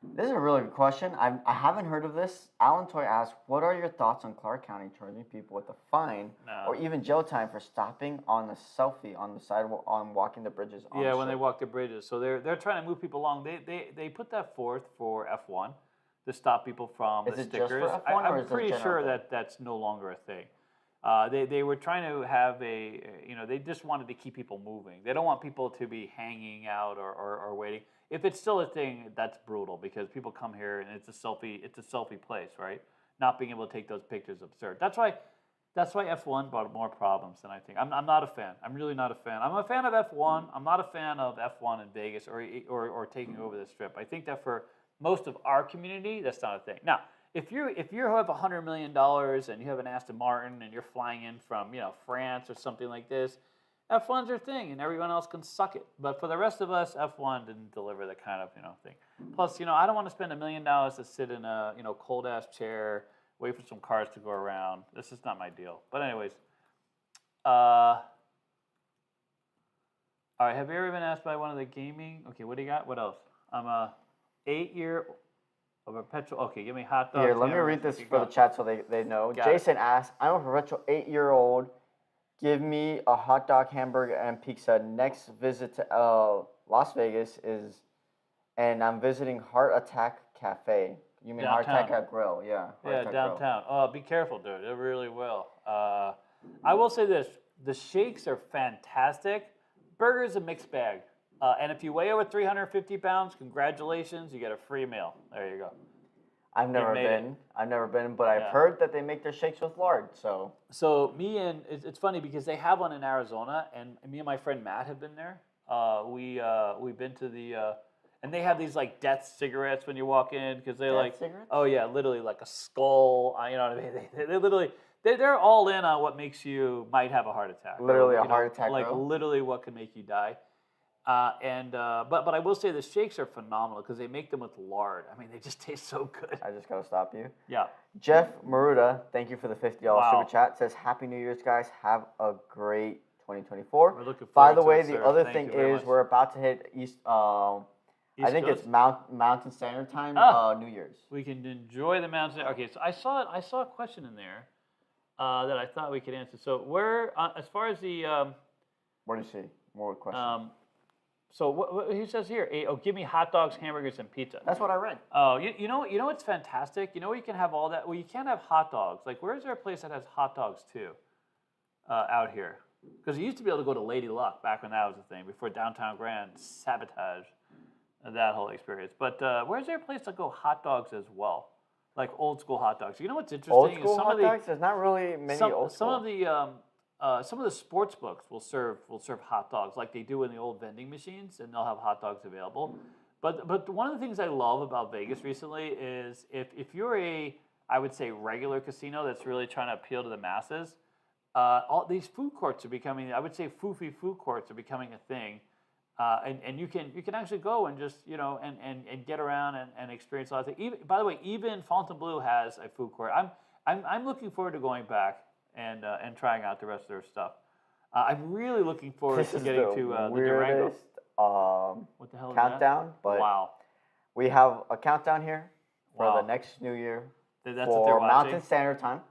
This is a really good question. I haven't heard of this. Alan Toy asked, "What are your thoughts on Clark County charging people with a fine or even jail time for stopping on a selfie on the sidewalk on walking the bridges?" On Yeah, the when they strip?" walk the bridges. So they're trying to move people along. They put that forth for F1 to stop people from Is the it just for stickers. F1 or I'm is it pretty general sure thing? that that's no longer a thing. They were trying to have they just wanted to keep people moving. They don't want people to be hanging out or waiting. If it's still a thing, that's brutal because people come here and it's a selfie place, right? Not being able to take those pictures is absurd. That's why F1 brought more problems than I think. I'm not a fan. I'm really not a fan. I'm a fan of F1. I'm not a fan of F1 in Vegas or taking over the strip. I think that for most of our community, that's not a thing. Now, if you have $100 million and you have an Aston Martin and you're flying in from France or something like this, F1's your thing and everyone else can suck it. But for the rest of us, F1 didn't deliver the kind of thing. Plus, I don't want to spend $1 million to sit in a cold ass chair, wait for some cars to go around. This is not my deal. But anyways, all right. Have you ever been asked by one of the gaming? Okay, what do you got? What else? I'm a 8-year of a perpetual. Okay, give me hot dogs. Here, let me read this for the chat so they know. Got Jason asked, "I'm a perpetual 8-year-old. Give me a hot dog, hamburger, and pizza. Next visit to Las Vegas is, and I'm visiting Heart Attack Cafe. You mean Heart Downtown. Attack Grill? Yeah. Heart Yeah, Attack downtown. Oh, be careful, dude. It really will. I will say this: the shakes are fantastic. Burger's a mixed bag. And if you weigh over 350 pounds, congratulations, you get a free meal. There you go. I've never made it. been, but I've heard that they make their shakes with lard. So It's funny because they have one in Arizona, and me and my friend Matt have been there. We've been to the and they have these like death cigarettes when you walk in because they're Death like cigarettes? oh yeah, literally like a skull. You know what I mean? They literally they're all in on what makes you might have a heart attack. Literally or, a heart attack like grill? literally what can make you die. But I will say the shakes are phenomenal because they make them with lard. I mean, they just taste so good. I just gotta stop you. Yeah. Jeff Maruda, thank you for the $50 Wow. super chat. Says Happy New Year's, guys. Have a great 2024. We're looking By forward the to way, it, the sir. other Thank thing you very is much. we're about to hit East. I think Coast? it's Mountain Standard Time. New Year's. We can enjoy the mountains. Okay, so I saw a question in there that I thought we could answer. So where, as far as the, What do you see? More questions. so what he says here, give me hot dogs, hamburgers, and pizza. That's what I read. Oh, you know what's fantastic? You know where you can have all that? Well, you can't have hot dogs. Like, where is there a place that has hot dogs too? Out here, because you used to be able to go to Lady Luck back when that was a thing before Downtown Grand sabotage that whole experience. But where's there a place to go hot dogs as well, like old school hot dogs? You know what's interesting? Old is school some hot of the, dogs? There's not really many old school. some of the sports books will serve hot dogs like they do in the old vending machines, and they'll have hot dogs available. But one of the things I love about Vegas recently is if you're I would say regular casino that's really trying to appeal to the masses, all these food courts are becoming, I would say foofy food courts are becoming a thing. And you can actually go and just and get around and experience a lot of things. Even, by the way, even Fontainebleau has a food court. I'm looking forward to going back and trying out the rest of their stuff. I'm really looking forward to getting to the Durango. Weirdest, What the hell is countdown, that? but Wow. we have a countdown here for Wow. the next New Year That's what for they're watching. Mountain Standard Time.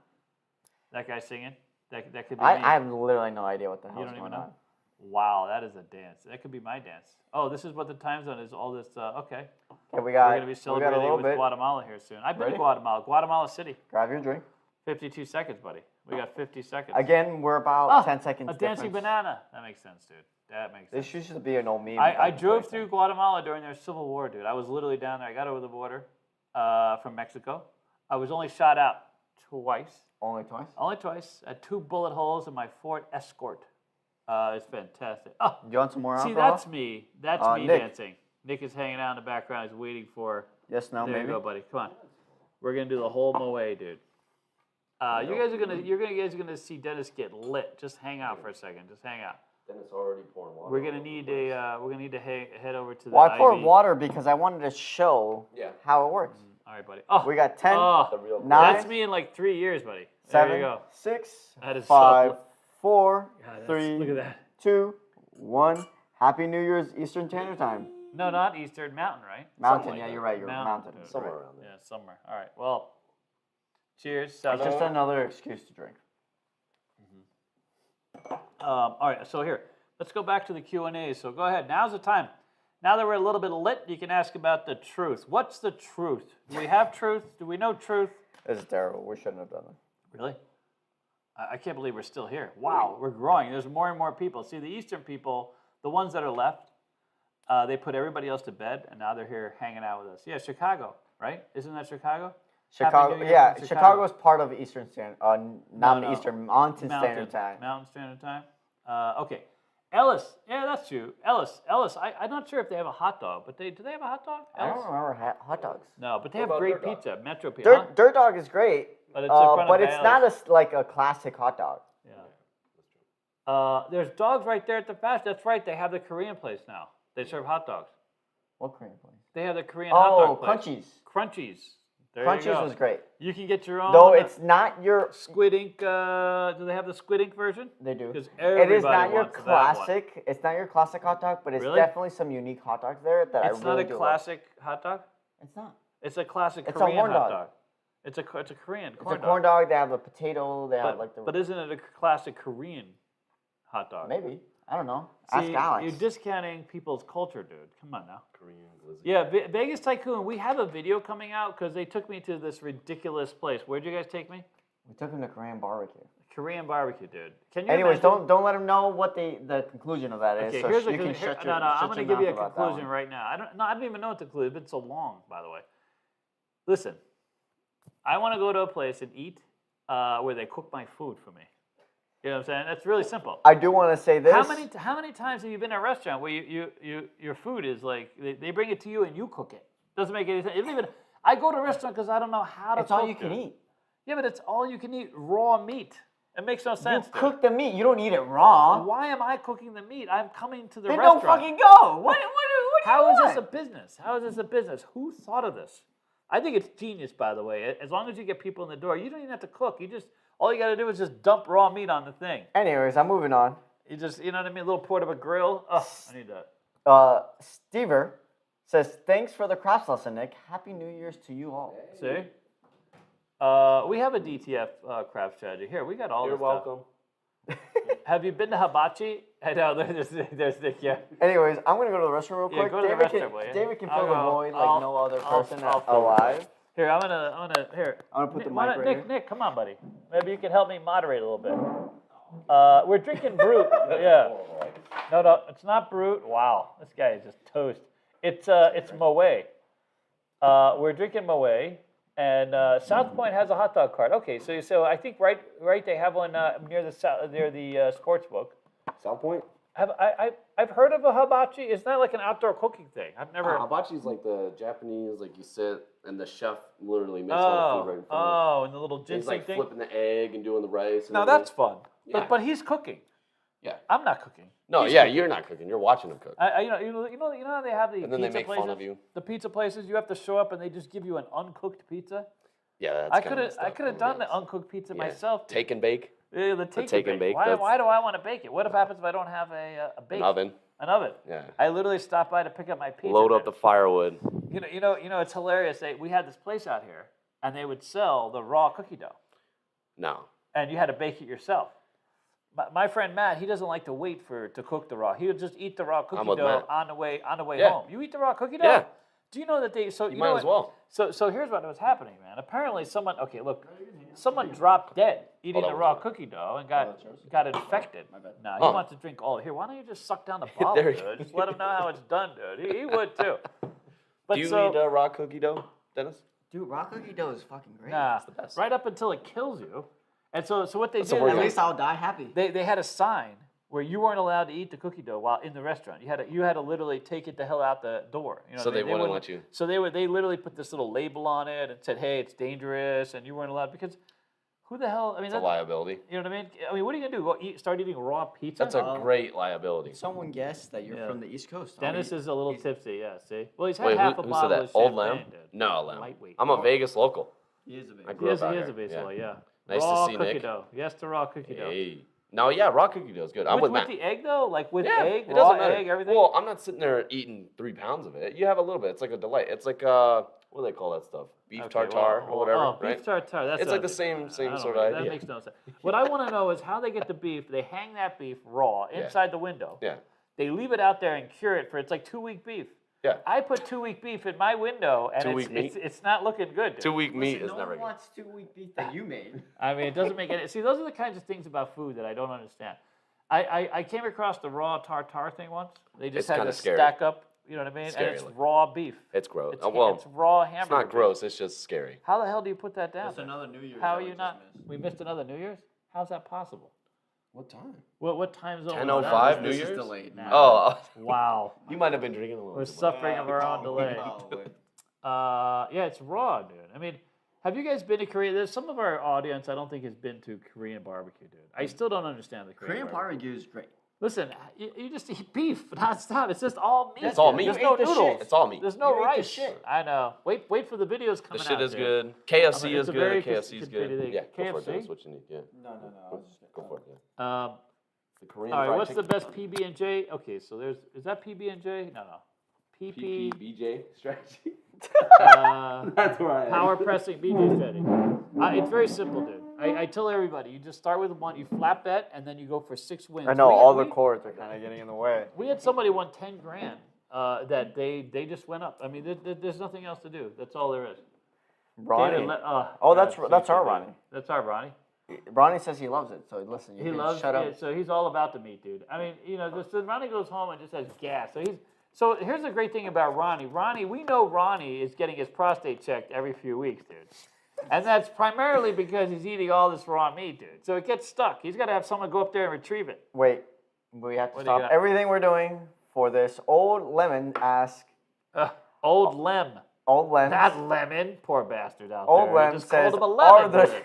That guy singing. That could be me. I have literally no idea what the hell's don't even going know? on. Wow, that is a dance. That could be my dance. Oh, this is what the time zone is. All this. Okay. Okay, We're going to be celebrating little with bit. Guatemala here soon. I've been to Ready? Guatemala City. Grab your drink. 52 seconds, buddy. We got 50 seconds. Again, we're about 10 seconds A dancing difference. banana. That makes sense, dude. That makes sense. This used to be an old meme. I back in drove 2010. through Guatemala during their civil war, dude. I was literally down there. I got over the border from Mexico. I was only shot out twice. Only twice? Only twice. At 2 bullet holes in my Ford Escort. It's fantastic. Oh, You want some more see, alcohol? that's me. That's me Nick. dancing. Nick is hanging out in the background. He's waiting for. Yes, no, There maybe. you go, buddy. Come on. We're gonna do the whole Moe, dude. You guys are gonna see Dennis get lit. Just hang out for a second. Just hang out. Then it's already pouring water. We're gonna need to head over to the. Well, I poured IV. water because I wanted to show how it works. All right, buddy. Oh, We got 10, The real 9, that's me in like 3 years, buddy. 7, There you go. 6, That is 5, so- 4, God, that's- 3, Look at that. 2, 1. Happy New Year's Eastern Standard Time. No, not Eastern. Mountain, right? Mountain, like yeah, that. you're right. You're Mountain, mountain. dude. Somewhere Right. around there. Yeah, somewhere. All right. Well, cheers. It's just another excuse to drink. All right. So here, let's go back to the Q&A. So go ahead. Now's the time. Now that we're a little bit lit, you can ask about the truth. What's the truth? Do we have truth? Do we know truth? This is terrible. We shouldn't have done it. Really? I can't believe we're still here. Wow, we're growing. There's more and more people. See, the Eastern people, the ones that are left, they put everybody else to bed, and now they're here hanging out with us. Yeah, Chicago, right? Isn't that Chicago? Chicago, Happy New Year yeah. from Chicago is part of Eastern Standard, not No. Eastern, Mountain Standard Time. Mountain Standard Time. Okay. Ellis. Yeah, that's true. Ellis. I'm not sure if they have a hot dog, but do they have a hot dog? I Ellis? don't remember hot dogs. No, but they What have about great Dirt Dog? pizza. Metro Pizza. Huh? Dirt Dog is great, But it's in front of but it's not Bailey's. like a classic hot dog. Yeah. There's dogs right there at the fast. That's right. They have the Korean place now. They serve hot dogs. What Korean place? They have the Korean hot Oh, dog place. Crunchies. Crunchies. There you Crunchies go. was great. You can get your own. Though it's not your. Squid Ink. Do they have the Squid Ink version? They do. Because It is not everybody your wants that one. classic. It's not your classic hot dog, but it's Really? definitely some unique hot dogs there that It's I not really a do love. classic hot dog. It's not. It's a classic It's a Korean corn hot dog. dog. It's a Korean It's corn a corn dog. They have a potato. They have But, like the. but isn't it a classic Korean hot dog? Maybe. I don't know. See, Ask Alex. you're discounting people's culture, dude. Come on now. Korean glizzy. Yeah, Vegas Tycoon. We have a video coming out because they took me to this ridiculous place. Where'd you guys take me? We took him to Korean barbecue. Korean barbecue, dude. Can you Anyways, imagine? don't let him know what the conclusion of that is. Okay, so here's you the can here, shut no, your no. I'm shut going to your give you a mouth about that conclusion one. right now. I don't even know what the conclusion. It's been so long, by the way. Listen, I want to go to a place and eat where they cook my food for me. You know what I'm saying? That's really simple. I do want to say this. How many times have you been in a restaurant where your food is like they bring it to you and you cook it? Doesn't make any sense. Even I go to a restaurant because I don't know how to. It's all cook you can it. eat. Yeah, but it's all you can eat raw meat. It makes no sense. You dude. cook the meat. You don't eat it raw. Why am I cooking the meat? I'm coming to the Then restaurant. don't fucking go. What do How you is want? this a business? How is this a business? Who thought of this? I think it's genius, by the way. As long as you get people in the door, you don't even have to cook. All you got to do is just dump raw meat on the thing. Anyways, I'm moving on. You know what I mean? A little portable grill. Oh, I need that. Stever says, thanks for the crafts lesson, Nick. Happy New Year's to you all. See? We have a DTF craft strategy. Here, we got all You're this stuff. welcome. Have you been to Hibachi? I know, there's Nick, yeah. Anyways, I'm going to go to the restroom real Yeah, quick. go to the David, restroom, will you? David can I'll fill the go. void like I'll- no other I'll- person I'll fill the alive. Here, I'm gonna here. I'm gonna put the Nick, why mic not- right Nick, here. Nick, come on, buddy. Maybe you can help me moderate a little bit. We're drinking Brute. Yeah. No, it's not Brute. Wow, this guy is just toast. It's Moet. We're drinking Moet, and South Point has a hot dog cart. Okay, so I think right they have one near the sports book. South Point? I've heard of a hibachi. It's not like an outdoor cooking thing. I've never. Hibachi's like the Japanese, like you sit and the chef literally makes all the food right in front of Oh, and the little you. He's ginseng like thing. flipping the egg and doing the rice. And No, everything. that's fun. Yeah. But he's cooking. Yeah. I'm not cooking. No, He's yeah, cooking. you're not cooking. You're watching him cook. You know how they have the And then they pizza make places. fun of you. The pizza places, you have to show up and they just give you an uncooked pizza. Yeah, that's I kinda messed up. could have done the uncooked pizza Yeah. myself. dude. Take and bake. Yeah, the take and bake. that's- Why do I want to bake it? What if happens if I don't have a bake? An oven. An oven. Yeah. I literally stopped by to pick up my pizza. Load up dude. the firewood. You know, it's hilarious. We had this place out here, and they would sell the raw cookie dough, No. and you had to bake it yourself. My friend Matt, he doesn't like to wait to cook the raw. He would just eat the raw cookie with dough Matt. on the way Yeah. home. You eat the raw cookie dough? Yeah. Do you know that they? So You you might know as what- well. So here's what was happening, man. Apparently, someone dropped dead eating Hold the on, raw hold cookie dough and got infected. Nah, he Oh. wants to drink all. Here, why don't you just suck down the bottle, There dude? you go. Just let him know how it's done, dude. He would too. But Do you so, eat raw cookie dough, Dennis? Dude, raw cookie dough is fucking great. nah, the best. right up until it kills you. And so what they That's the did word. is At least I'll die happy. they had a sign where you weren't allowed to eat the cookie dough while in the restaurant. You had to literally take it the hell out the door. You know So what I they mean? wouldn't let you. So they literally put this little label on it and said, "Hey, it's dangerous," and you weren't allowed because who the hell? I mean, It's a liability. you know what I mean? I mean, what are you gonna do? Start eating raw pizza? That's a great liability. Someone guessed that you're Yeah. from the East Coast. Dennis is a little tipsy. Yeah, see. Well, he's had Wait, half a who bottle said that? of Old champagne, Lamb? dude. No, Lamb. Lightweight. I'm a Vegas local. He is a big. I He grew is, up out he is here. a base Yeah. boy, yeah. Nice to Raw see cookie Nick. dough. Yes to raw cookie dough. Hey. No, yeah, raw cookie dough is good. I'm with Matt. the egg though, like with Yeah, egg, it raw doesn't matter. egg, everything. Well, I'm not sitting there eating 3 pounds of it. You have a little bit. It's like a delight. It's like what do they call that stuff? Beef tartare or whatever, Oh, right? beef tartare. That's It's like the same sort of idea. That makes no sense. What I want to know is how they get the beef. They hang that beef raw inside the window. Yeah. They leave it out there and cure it for it's like 2-week beef. Yeah. I put 2-week beef in my window, and 2-week meat? it's not looking good. Dude. 2-week meat is no never one good. wants 2-week beef that you made. I mean, it doesn't make any. See, those are the kinds of things about food that I don't understand. I came across the raw tartare thing once. They just It's had kinda to scary. stack up. You know what I mean? Scary And it's looking. raw beef. It's gross. It's, Well, it's raw hamburger. it's not beef. gross. It's just scary. How the hell do you put that down? That's there? another New Year's. How that are we you just not? missed. We missed another New Year's. How's that possible? What time? What time zone? 10:05 was New This Year's? is delayed. Nah. Oh, Wow. you might have been drinking a little We're too much. suffering of our own delay. Probably. Yeah, it's raw, dude. I mean, have you guys been to Korea? There's some of our audience I don't think has been to Korean barbecue, dude. I still don't understand the Korean Korean barbecue is great. Listen, you just eat beef nonstop. It's just all meat. It's all dude. meat. There's You no ate the noodles. shit. It's all meat. There's no You ate the rice. shit. I know. Wait for the videos The coming out. shit is dude. good. KFC It's is a very good. KFC is good good. thing. Yeah, go for it. KFC? That's what you need. Yeah. No. I was just Go for it. Yeah. The Korean All right, fried what's the chicken. best PB and J? Okay, so is that PB and J? No. PP. PPBJ strategy. That's right. Power pressing BJ setting. It's very simple, dude. I tell everybody, you just start with one, you flat bet, and then you go for 6 wins. I know all the cords are kind of getting in the way. We had somebody won 10 grand that they just went up. I mean, there's nothing else to do. That's all there is. Ronnie. David, That's our Ronnie. That's our Ronnie. Ronnie says he loves it. So listen, you He can loves shut up. it, so he's all about the meat, dude. I mean, so Ronnie goes home and just has gas. So here's the great thing about Ronnie. We know Ronnie is getting his prostate checked every few weeks, dude. And that's primarily because he's eating all this raw meat, dude. So it gets stuck. He's got to have someone go up there and retrieve it. Wait, we have to What do you stop got? everything we're doing for this. Old Lemon asks. Old Lem. Old Lem. Not Lemon. Poor bastard out Old there. Lem You just says, called him a are lemon. the- dude.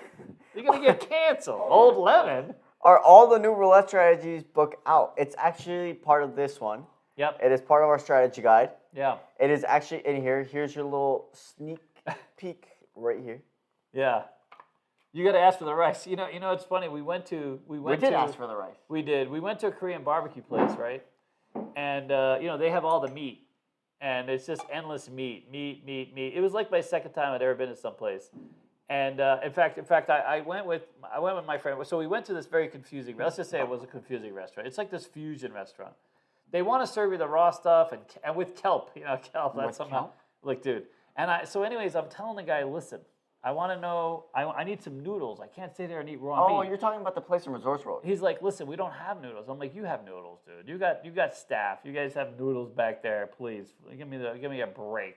You're going to get canceled. Old Lemon. Are all the new roulette strategies book out? It's actually part of this one. Yep. It is part of our strategy guide. Yeah. It is actually in here. Here's your little sneak peek right here. Yeah. You got to ask for the rice. You know, it's funny. We did ask for the rice. We did. We went to a Korean barbecue place, right? And they have all the meat, and it's just endless meat. It was like my second time I'd ever been to someplace. And in fact, I went with my friend. So we went to this very confusing. Let's just say it was a confusing restaurant. It's like this fusion restaurant. They want to serve you the raw stuff and with kelp. Kelp. That's With somehow kelp? like, dude. And so, anyways, I'm telling the guy, listen. I want to know. I need some noodles. I can't sit there and eat raw Oh, meat. you're talking about the place in Resorts Road. He's like, listen, we don't have noodles. I'm like, you have noodles, dude. You got staff. You guys have noodles back there. Please, give me a break.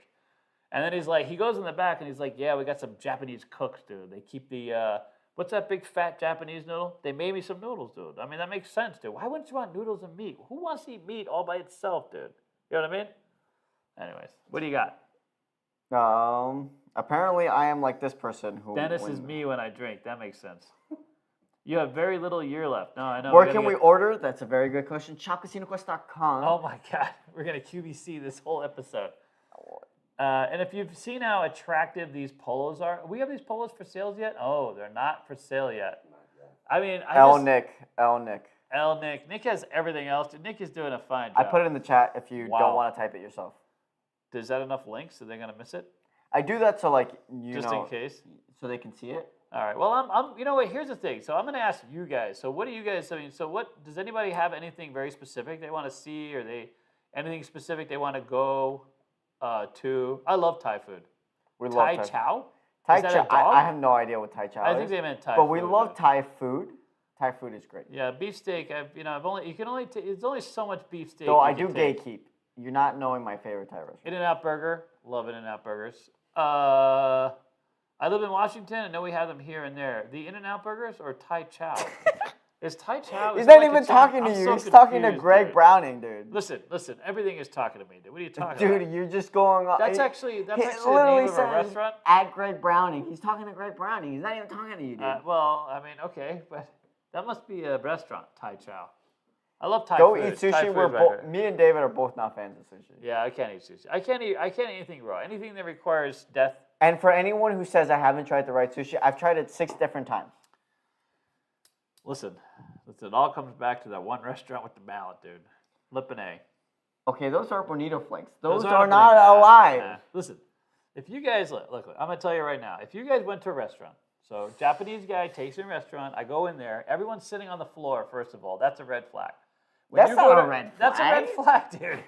And then he goes in the back and he's like, yeah, we got some Japanese cooks, dude. They keep the what's that big fat Japanese noodle? They made me some noodles, dude. I mean, that makes sense, dude. Why wouldn't you want noodles and meat? Who wants to eat meat all by itself, dude? You know what I mean? Anyways, what do you got? Apparently I am like this person who. Dennis is me when I drink. That makes sense. You have very little year left. No, I know. Where can we order? That's a very good question. ShopCasinoQuest.com. Oh my God, we're gonna QVC this whole episode. And if you've seen how attractive these polos are, we have these polos for sales yet? Oh, they're not for sale yet. I mean, Nick. Nick has everything else. Nick is doing a fine job. I put it in the chat if you Wow. don't want to type it yourself. Is that enough links? Are they gonna miss it? I do that so Just in case. so they can see it. All right. Well, I'm. You know what? Here's the thing. So I'm going to ask you guys. So what do you guys? I mean, so what does anybody have anything very specific they want to see, or anything specific they want to go to? I love Thai food. We Thai love chow. Thai Is that a chow. dog? I have no idea what Thai chow I is. think they meant Thai. But food, we love dude. Thai food. Thai food is great. Yeah, beefsteak. It's only so much beefsteak. So I you do can take. gatekeep. You're not knowing my favorite Thai restaurant. In-N-Out Burger. Love In-N-Out Burgers. I live in Washington. I know we have them here and there. The In-N-Out Burgers or Thai chow? Is Thai chow? He's is not like even a talking to I'm you. so He's talking to confused, Greg dude. Browning, dude. Listen. Everything is talking to me, dude. What are you talking about? Dude, you're just going on. That's he actually the name literally of a says, restaurant. At Greg Browning. He's talking to Greg Browning. He's not even talking to you, dude. Well, I mean, okay, but that must be a restaurant, Thai chow. I love Thai Go food. eat Thai sushi. food We're right here. me and David are both not fans of sushi. Yeah, I can't eat sushi. I can't eat anything raw. Anything that requires death. And for anyone who says I haven't tried the right sushi, I've tried it 6 different times. Listen, Listen, it all comes back to that one restaurant with the mallet, dude. Lip and A. Okay, those are bonito flakes. Those are are pretty not bad. alive. Nah. Listen, if you guys look, I'm gonna tell you right now. If you guys went to a restaurant, so Japanese guy takes me to a restaurant, I go in there, everyone's sitting on the floor. First of all, that's a red flag. When That's you not go a to- red That's a flag. red flag, dude.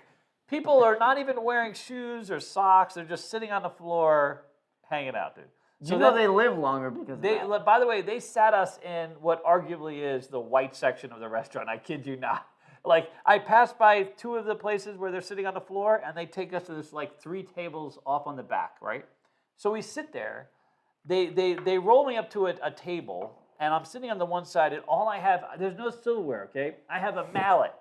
People are not even wearing shoes or socks. They're just sitting on the floor, hanging out, dude. You know they live longer because of They, that. by the way, they sat us in what arguably is the white section of the restaurant. I kid you not. Like, I passed by 2 of the places where they're sitting on the floor, and they take us to this, like, 3 tables off on the back, right? So we sit there. They roll me up to a table, and I'm sitting on the one side, and all I have, there's no silverware, okay? I have a mallet.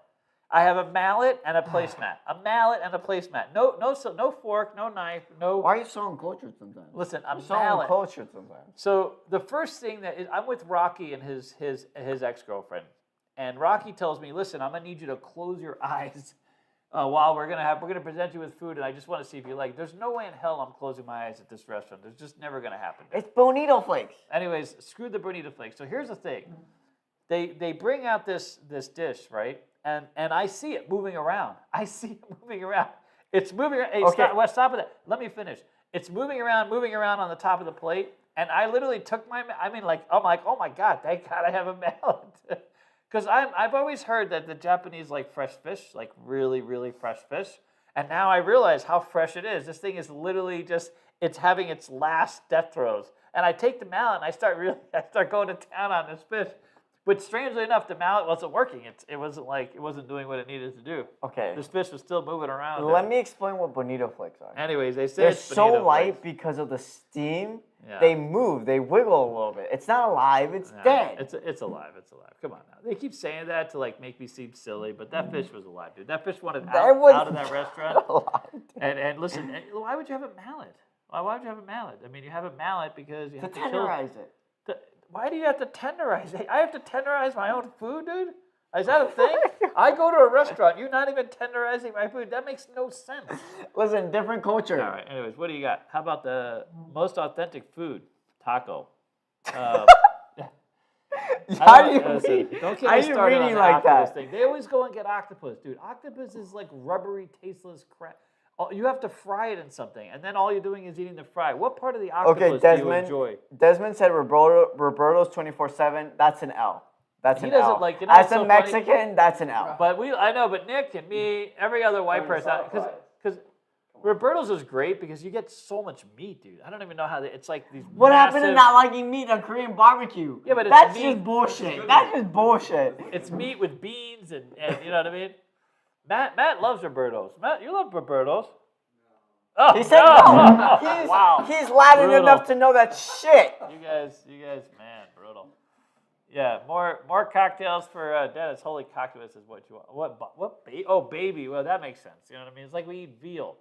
I have a mallet and a placemat. A mallet and a placemat. No fork, no knife, no. Why are you so uncultured sometimes? Listen, a You're so mallet. uncultured sometimes. So the first thing I'm with Rocky and his ex-girlfriend, and Rocky tells me, "Listen, I'm gonna need you to close your eyes while we're gonna present you with food, and I just want to see if you like." There's no way in hell I'm closing my eyes at this restaurant. There's just never gonna happen. It's bonito flakes. Anyways, screw the bonito flakes. So here's the thing: they bring out this dish, right? And I see it moving around. I see it moving around. It's moving around. Hey, Okay. stop with that. Let me finish. It's moving around on the top of the plate. And I literally took I'm like, oh my God, thank God I have a mallet. Because I've always heard that the Japanese like fresh fish, like really, really fresh fish. And now I realize how fresh it is. This thing is literally it's having its last death throes. And I take the mallet and I start going to town on this fish. But strangely enough, the mallet wasn't working. It wasn't doing what it needed to do. Okay. This fish was still moving around. Let me explain what bonito flakes are. Anyways, they say They're it's so bonito light flakes. because of the steam. Yeah. They move. They wiggle a little bit. It's not alive. It's Nah, dead. It's alive. It's alive. Come on now. They keep saying that to like make me seem silly, but that fish was alive, dude. That fish wanted out of that restaurant. alive. And listen, why would you have a mallet? Why would you have a mallet? I mean, you have a mallet because you To have to kill. tenderize it. Why do you have to tenderize it? I have to tenderize my own food, dude? Is that a thing? I go to a restaurant. You're not even tenderizing my food. That makes no sense. Listen, different culture. All right. Anyways, what do you got? How about the most authentic food? Taco. How I do you don't- listen, read? don't get How me do you started on reading the like octopus that? thing. They always go and get octopus, dude. Octopus is like rubbery, tasteless crap. You have to fry it in something, and then all you're doing is eating the fry. What part of the octopus Okay, do you Desmond. enjoy? Desmond said Roberto's 24/7 That's an L. That's He an doesn't L. like- you know As what's a so funny? Mexican, that's an L. But I know, but Nick and me, every other white person, because Roberto's is great because you get so much meat, dude. I don't even know how it's like these. What happened to massive- not liking meat on Korean barbecue? Yeah, but it's that's meat. just bullshit. That's just bullshit. It's meat with beans and you know what I mean. Matt loves Roberto's. Matt, you love Roberto's. Oh, He said no. He's, Wow. He's Latin Brutal. enough to know that shit. You guys, man, brutal. Yeah, more cocktails for Dennis. Holy cocktails is what you want. Oh, baby. Well, that makes sense. You know what I mean? It's like we eat veal.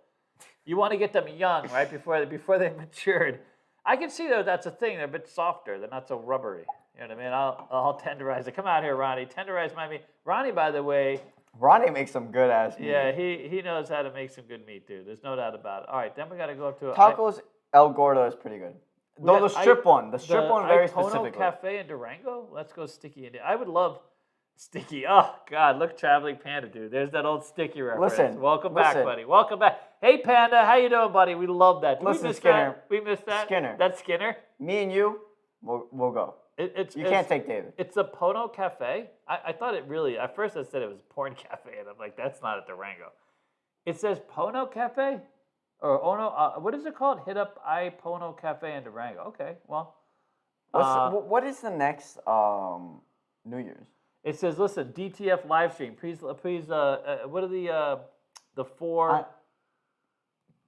You want to get them young, right, before they matured. I can see though that's a thing. They're a bit softer. They're not so rubbery. You know what I mean? I'll tenderize it. Come out here, Ronnie. Tenderize my meat. Ronnie, by the way, Ronnie makes some good ass meat. yeah, he knows how to make some good meat, dude. There's no doubt about it. All right, then we got to go up to Tacos El Gordo is pretty good. Though the strip one. The strip one very Itono specifically. Cafe in Durango. Let's go Sticky India. I would love Sticky. Oh God, look, Traveling Panda, dude. There's that old Sticky reference. Listen, welcome back, listen. buddy. Welcome back. Hey, Panda, how you doing, buddy? We love that. Did Listen, we miss Skinner. that? We missed that. Skinner. That's Skinner. Me and you, we'll go. You can't take David. It's a Pono Cafe. I thought it really. At first, I said it was a porn cafe, and I'm like, that's not at Durango. It says Pono Cafe, or Ono. What is it called? Hit up I Pono Cafe in Durango. Okay, well. What is the next New Year's? It says, listen, DTF live stream. Please. What are the four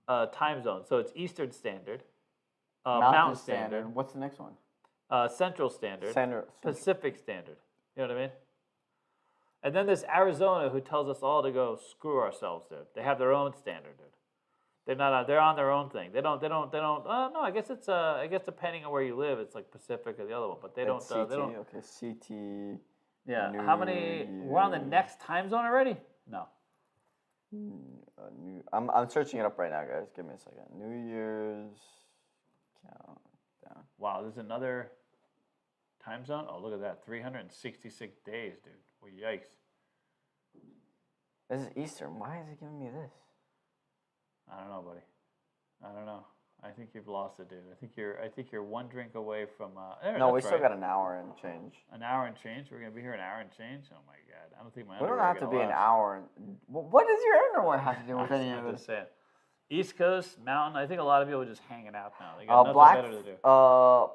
time zones? So it's Eastern Standard, Mountain Standard, What's the next one? Central Standard, Center. Pacific Standard. You know what I mean? And then there's Arizona, who tells us all to go screw ourselves, dude. They have their own standard, dude. They're not. They're on their own thing. They don't. No, I guess it's. I guess depending on where you live, it's like Pacific or the other one. But they don't. It's CT, They don't. Okay, CT. Yeah. New How many? We're on the next time zone already? No. I'm searching it up right now, guys. Give me a second. New Year's countdown. Wow. There's another Time zone? Oh, look at that. 366 days, dude. Well, yikes. This is Eastern. Why is it giving me this? I don't know, buddy. I don't know. I think you've lost it, dude. I think you're one drink away from. No, we still got an hour and change. An hour and change. We're gonna be here an hour and change. Oh my god! I don't think my. We don't underwear have to gonna be an last. hour. What does your underwear have to do with any of I'm this? just saying. East Coast Mountain. I think a lot of people are just hanging out now. They got nothing better to do.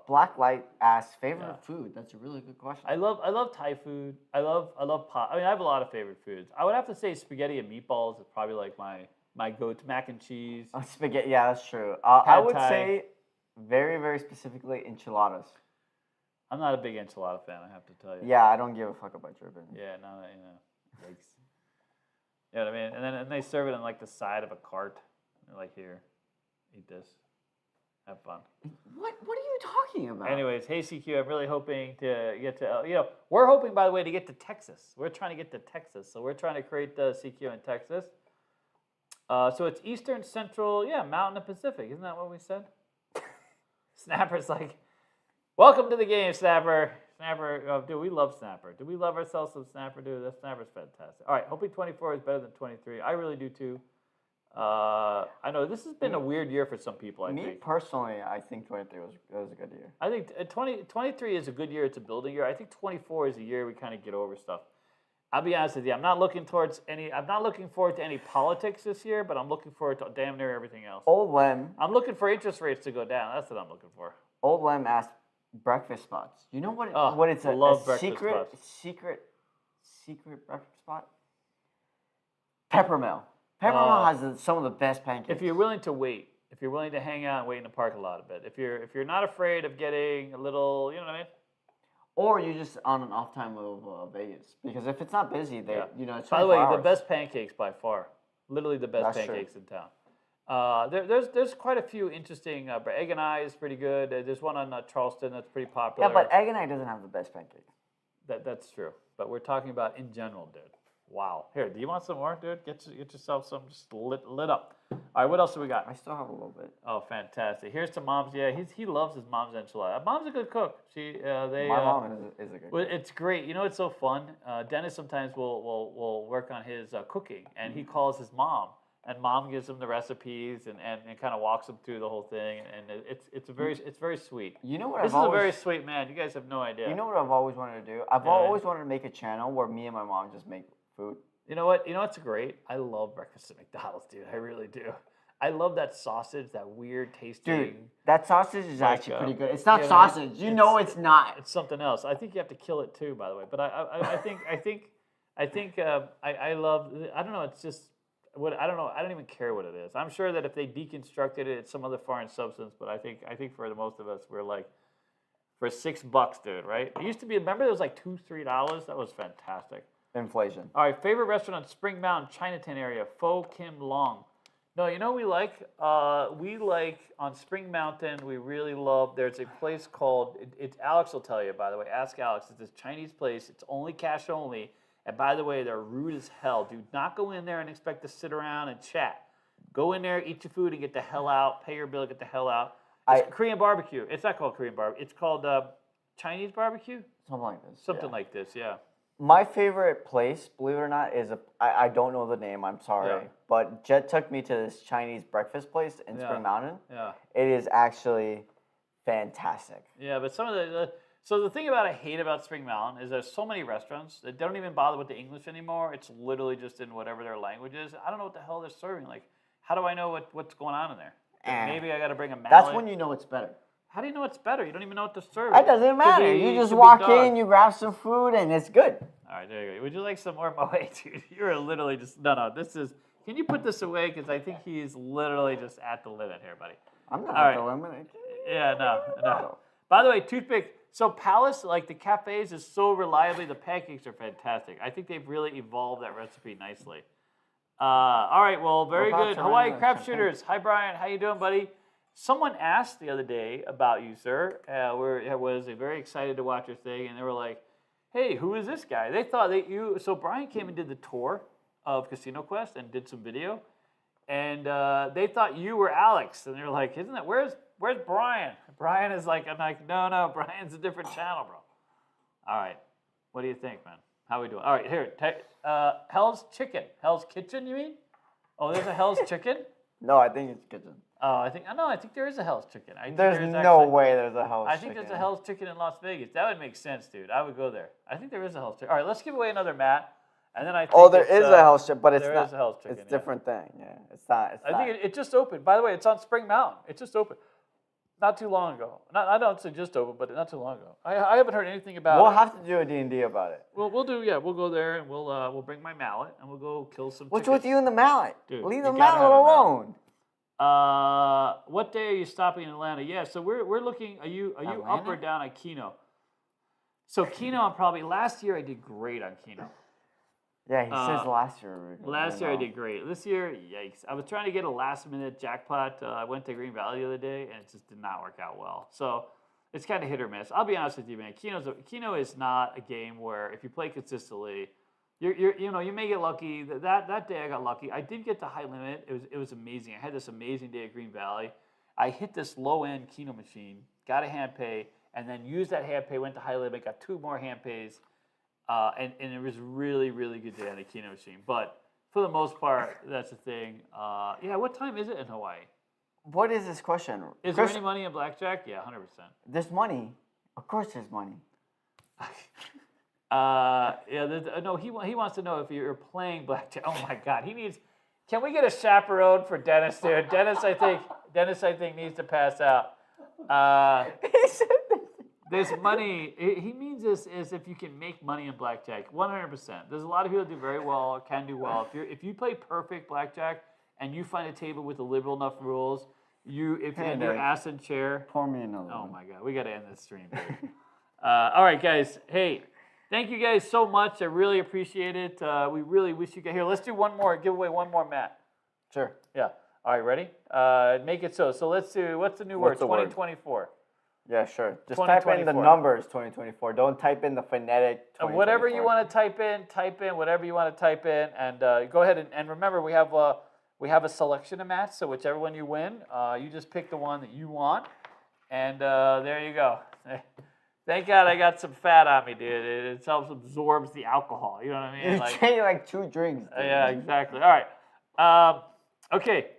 Blacklight asks favorite food. That's a really good question. I love Thai food. I love pot. I mean, I have a lot of favorite foods. I would have to say spaghetti and meatballs is probably like my go-to. Mac and cheese. Spaghetti. Yeah, that's true. I would Thai. say very, very specifically enchiladas. I'm not a big enchilada fan. I have to tell you. Yeah, I don't give a fuck about your opinion. Yeah, no, yikes. You know what I mean? And they serve it on like the side of a cart. They're like, here, eat this. Have fun. What are you talking about? Anyways, hey CQ, I'm really hoping to get to, we're hoping, by the way, to get to Texas. We're trying to get to Texas. So we're trying to create the CQ in Texas. So it's Eastern, Central, Mountain, and Pacific. Isn't that what we said? Snapper's like, welcome to the game, Snapper. Snapper, dude, we love Snapper. Do we love ourselves some Snapper, dude? That Snapper's fantastic. All right, hoping 24 is better than 23. I really do too. I know this has been a weird year for some people, I think. Me personally, I think 23 was a good year. I think 23 is a good year. It's a building year. I think 24 is a year we kind of get over stuff. I'll be honest with you. I'm not looking forward to any politics this year, but I'm looking forward to damn near everything else. Old Lem. I'm looking for interest rates to go down. That's what I'm looking for. Old Lem asked breakfast spots. You know what? What it's a secret breakfast spot? Peppermill. Peppermill has some of the best pancakes. If you're willing to wait, if you're willing to hang out and wait in the parking lot a bit, if you're not afraid of getting a little, you know what I mean? Or you're just on an off time of Vegas, because if it's not busy, it's by the way, 24 the hours. best pancakes by far, literally the best pancakes in town. There's quite a few interesting. Egg and I is pretty good. There's one on Charleston that's pretty popular. Yeah, but Egg and I doesn't have the best pancakes. That's true. But we're talking about in general, dude. Wow. Here, do you want some more, dude? Get yourself some just lit up. All right, what else do we got? I still have a little bit. Oh, fantastic. Here's to Mom's. Yeah, he loves his mom's enchilada. Mom's a good cook. My mom is a good cook. It's great. You know, it's so fun. Dennis sometimes will work on his cooking, and he calls his mom, and Mom gives him the recipes and kind of walks him through the whole thing, and it's very sweet. You know what? This is a very sweet man. You guys have no idea. You know what I've always wanted to do? I've always wanted to make a channel where me and my mom just make food. You know what? You know what's great? I love breakfast at McDonald's, dude. I really do. I love that sausage, that weird tasting. Dude, that sausage is actually pretty good. It's not sausage. You know it's not. It's something else. I think you have to kill it too, by the way. But I think I love. I don't know. It's just what I don't know. I don't even care what it is. I'm sure that if they deconstructed it, it's some other foreign substance. But I think for the most of us, we're like, for $6, dude. Right? It used to be. Remember, it was like $2-3. That was fantastic. Inflation. All right, favorite restaurant on Spring Mountain, Chinatown area, Pho Kim Long. No, you know we like on Spring Mountain. We really love. There's a place called. It's Alex will tell you. By the way, ask Alex. It's this Chinese place. It's only cash only. And by the way, they're rude as hell. Do not go in there and expect to sit around and chat. Go in there, eat your food, and get the hell out. Pay your bill, get the hell out. It's Korean barbecue. It's not called Korean barbecue. It's called Chinese barbecue. Something like this. Something like this. Yeah. My favorite place, believe it or not, is I don't know the name, I'm sorry. Yeah. But Jet took me to this Chinese breakfast place in Spring Mountain. Yeah. It is actually fantastic. Yeah, but some of the thing I hate about Spring Mountain is there's so many restaurants that don't even bother with the English anymore. It's literally just in whatever their language is. I don't know what the hell they're serving. Like, how do I know what's going on in there? Maybe I got to bring a mallet. That's when you know it's better. How do you know it's better? You don't even know what to serve. It doesn't matter. You just walk in, you grab some food, and it's good. All right, there you go. Would you like some more? Oh, wait, dude. You're literally just... No, this is... Can you put this away? Because I think he's literally just at the limit here, buddy. I'm not at the limit. Yeah, no. By the way, Toothpick... So Palace, like the cafes, is so reliably... The pancakes are fantastic. I think they've really evolved that recipe nicely. All right, well, very good. Hawaii Crap Shooters. Hi, Brian. How you doing, buddy? Someone asked the other day about you, sir. I was very excited to watch your thing, and they were like, hey, who is this guy? They thought that you... So Brian came and did the tour of Casino Quest and did some video, and they thought you were Alex, and they were like, isn't that... Where's Brian? Brian is like... I'm like, no, Brian's a different channel, bro. All right. What do you think, man? How we doing? All right, here. Hell's Chicken. Hell's Kitchen, you mean? Oh, there's a Hell's Chicken? No, I think it's kitchen. Oh, I think there is a Hell's Chicken. There's no way there's a Hell's I Chicken. think there's a Hell's Chicken in Las Vegas. That would make sense, dude. I would go there. I think there is a Hell's Chicken. All right, let's give away another mat. And then I think Oh, there is a Hell's Chicken, but it's there not. is a Hell's Chicken, It's a different thing. Yeah, it's not. It's I not. think it just opened. By the way, it's on Spring Mountain. It just opened. Not too long ago. I don't say just opened, but not too long ago. I haven't heard anything about We'll it. have to do a D&D about it. We'll go there and we'll bring my mallet and we'll go kill some What's chickens. with you and the mallet? Dude, Leave you the gotta mallet have a mallet. alone. What day are you stopping in Atlanta? Yeah, so we're looking. Are you up or down on Keno? So Keno, I'm probably last year I did great on Keno. Yeah, he says last year. Last year I did great. This year, yikes! I was trying to get a last-minute jackpot. I went to Green Valley the other day, and it just did not work out well. So it's kind of hit or miss. I'll be honest with you, man. Keno is not a game where if you play consistently, you may get lucky. That day I got lucky. I did get the high limit. It was amazing. I had this amazing day at Green Valley. I hit this low-end Keno machine, got a hand pay, and then used that hand pay. Went to high limit, got 2 more hand pays. And it was really, really good day on the Keno machine. But for the most part, that's the thing. Yeah, what time is it in Hawaii? What is this question? Is there any money in blackjack? Yeah, 100%. There's money. Of course there's money. No, he wants to know if you're playing blackjack. Oh my God, can we get a chaperone for Dennis, dude? Dennis, I think needs to pass out. He said this. There's money. He means this is if you can make money in blackjack, 100%. There's a lot of people that do very well, can do well. If you play perfect blackjack and you find a table with the liberal enough rules, if you're ass in chair. Pour me another one. Oh my God, we got to end this stream, dude. All right, guys. Hey, thank you guys so much. I really appreciate it. We really wish you could. Here, let's do one more. Give away one more mat. Sure. Yeah. All right, ready? Make it so. So let's do. What's the new word? 2024. Yeah, sure. Just type in the numbers 2024. Don't type in the phonetic 2024. Whatever you want to type in whatever you want to type in, and go ahead and remember we have a selection of mats. So whichever one you win, you just pick the one that you want, and there you go. Thank God I got some fat on me, dude. It helps absorbs the alcohol. You know what I mean? You take like 2 drinks. Dude. Yeah, exactly. All right. Okay.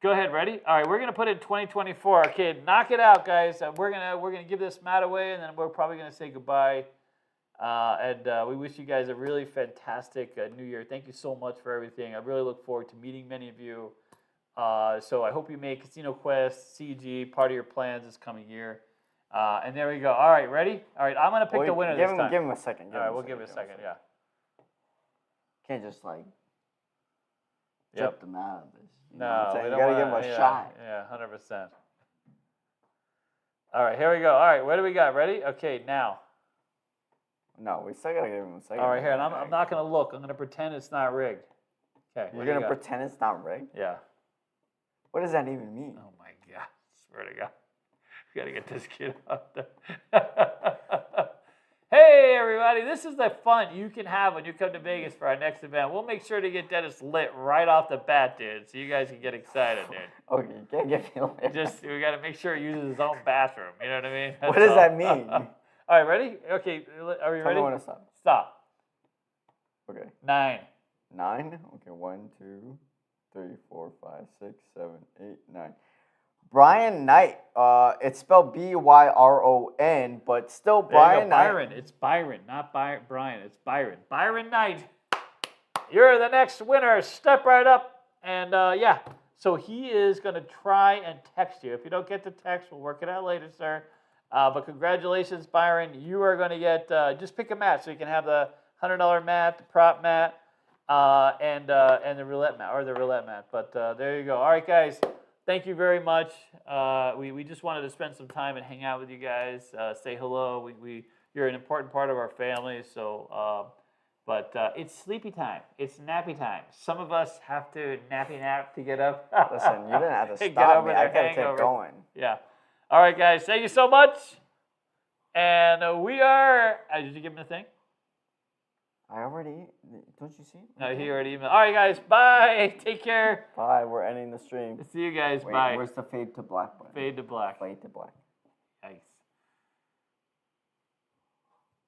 Go ahead, ready? All right, we're gonna put in 2024. Okay, knock it out, guys. We're gonna give this mat away, and then we're probably gonna say goodbye. And we wish you guys a really fantastic New Year. Thank you so much for everything. I really look forward to meeting many of you. So I hope you make Casino Quest, CG part of your plans this coming year. And there we go. All right, ready? All right, I'm gonna pick the winner this time. Give him a second. All right, we'll give it a second. Yeah. Can't just like Yep. trip them out of this. You No, know we you don't gotta wanna, give him a shot. Yeah, 100%. All right, here we go. All right, what do we got? Ready? Okay, now. No, we still gotta give him a second. All right, here, and I'm not gonna look. I'm gonna pretend it's not rigged. Okay. You're gonna pretend it's not rigged? Yeah. What does that even mean? Oh my God! Swear to God, we gotta get this kid out there. Hey everybody, this is the fun you can have when you come to Vegas for our next event. We'll make sure to get Dennis lit right off the bat, dude, so you guys can get excited, dude. Okay, you can't get me lit. We gotta make sure he uses his own bathroom. You know what I mean? What does that mean? All right, ready? Okay, are we Tell ready? me when to stop. Stop. Okay. 9. 9? Okay, 1, 2, 3, 4, 5, 6, 7, 8, 9. Brian Knight. It's spelled B-Y-R-O-N, but still Brian Knight. Byron. It's Byron, not Brian. It's Byron. Byron Knight. You're the next winner. Step right up. And yeah, so he is going to try and text you. If you don't get the text, we'll work it out later, sir. But congratulations, Byron. You are going to get, just pick a mat. So you can have the $100 mat, the prop mat, and the roulette mat, or the roulette mat. But there you go. All right, guys. Thank you very much. We just wanted to spend some time and hang out with you guys, say hello. You're an important part of our family. So, but it's sleepy time. It's nappy time. Some of us have to nappy nap to get up. Listen, you didn't have to Get stop over me. I their gotta keep hangover. going. Yeah. All right, guys. Thank you so much. And we are. Did you give him the thing? I already. Don't you see? No, he already emailed. All right, guys. Bye. Take care. Bye. We're ending the stream. See you guys. Wait, Bye. where's the fade to black button? Fade to black. Fade to black.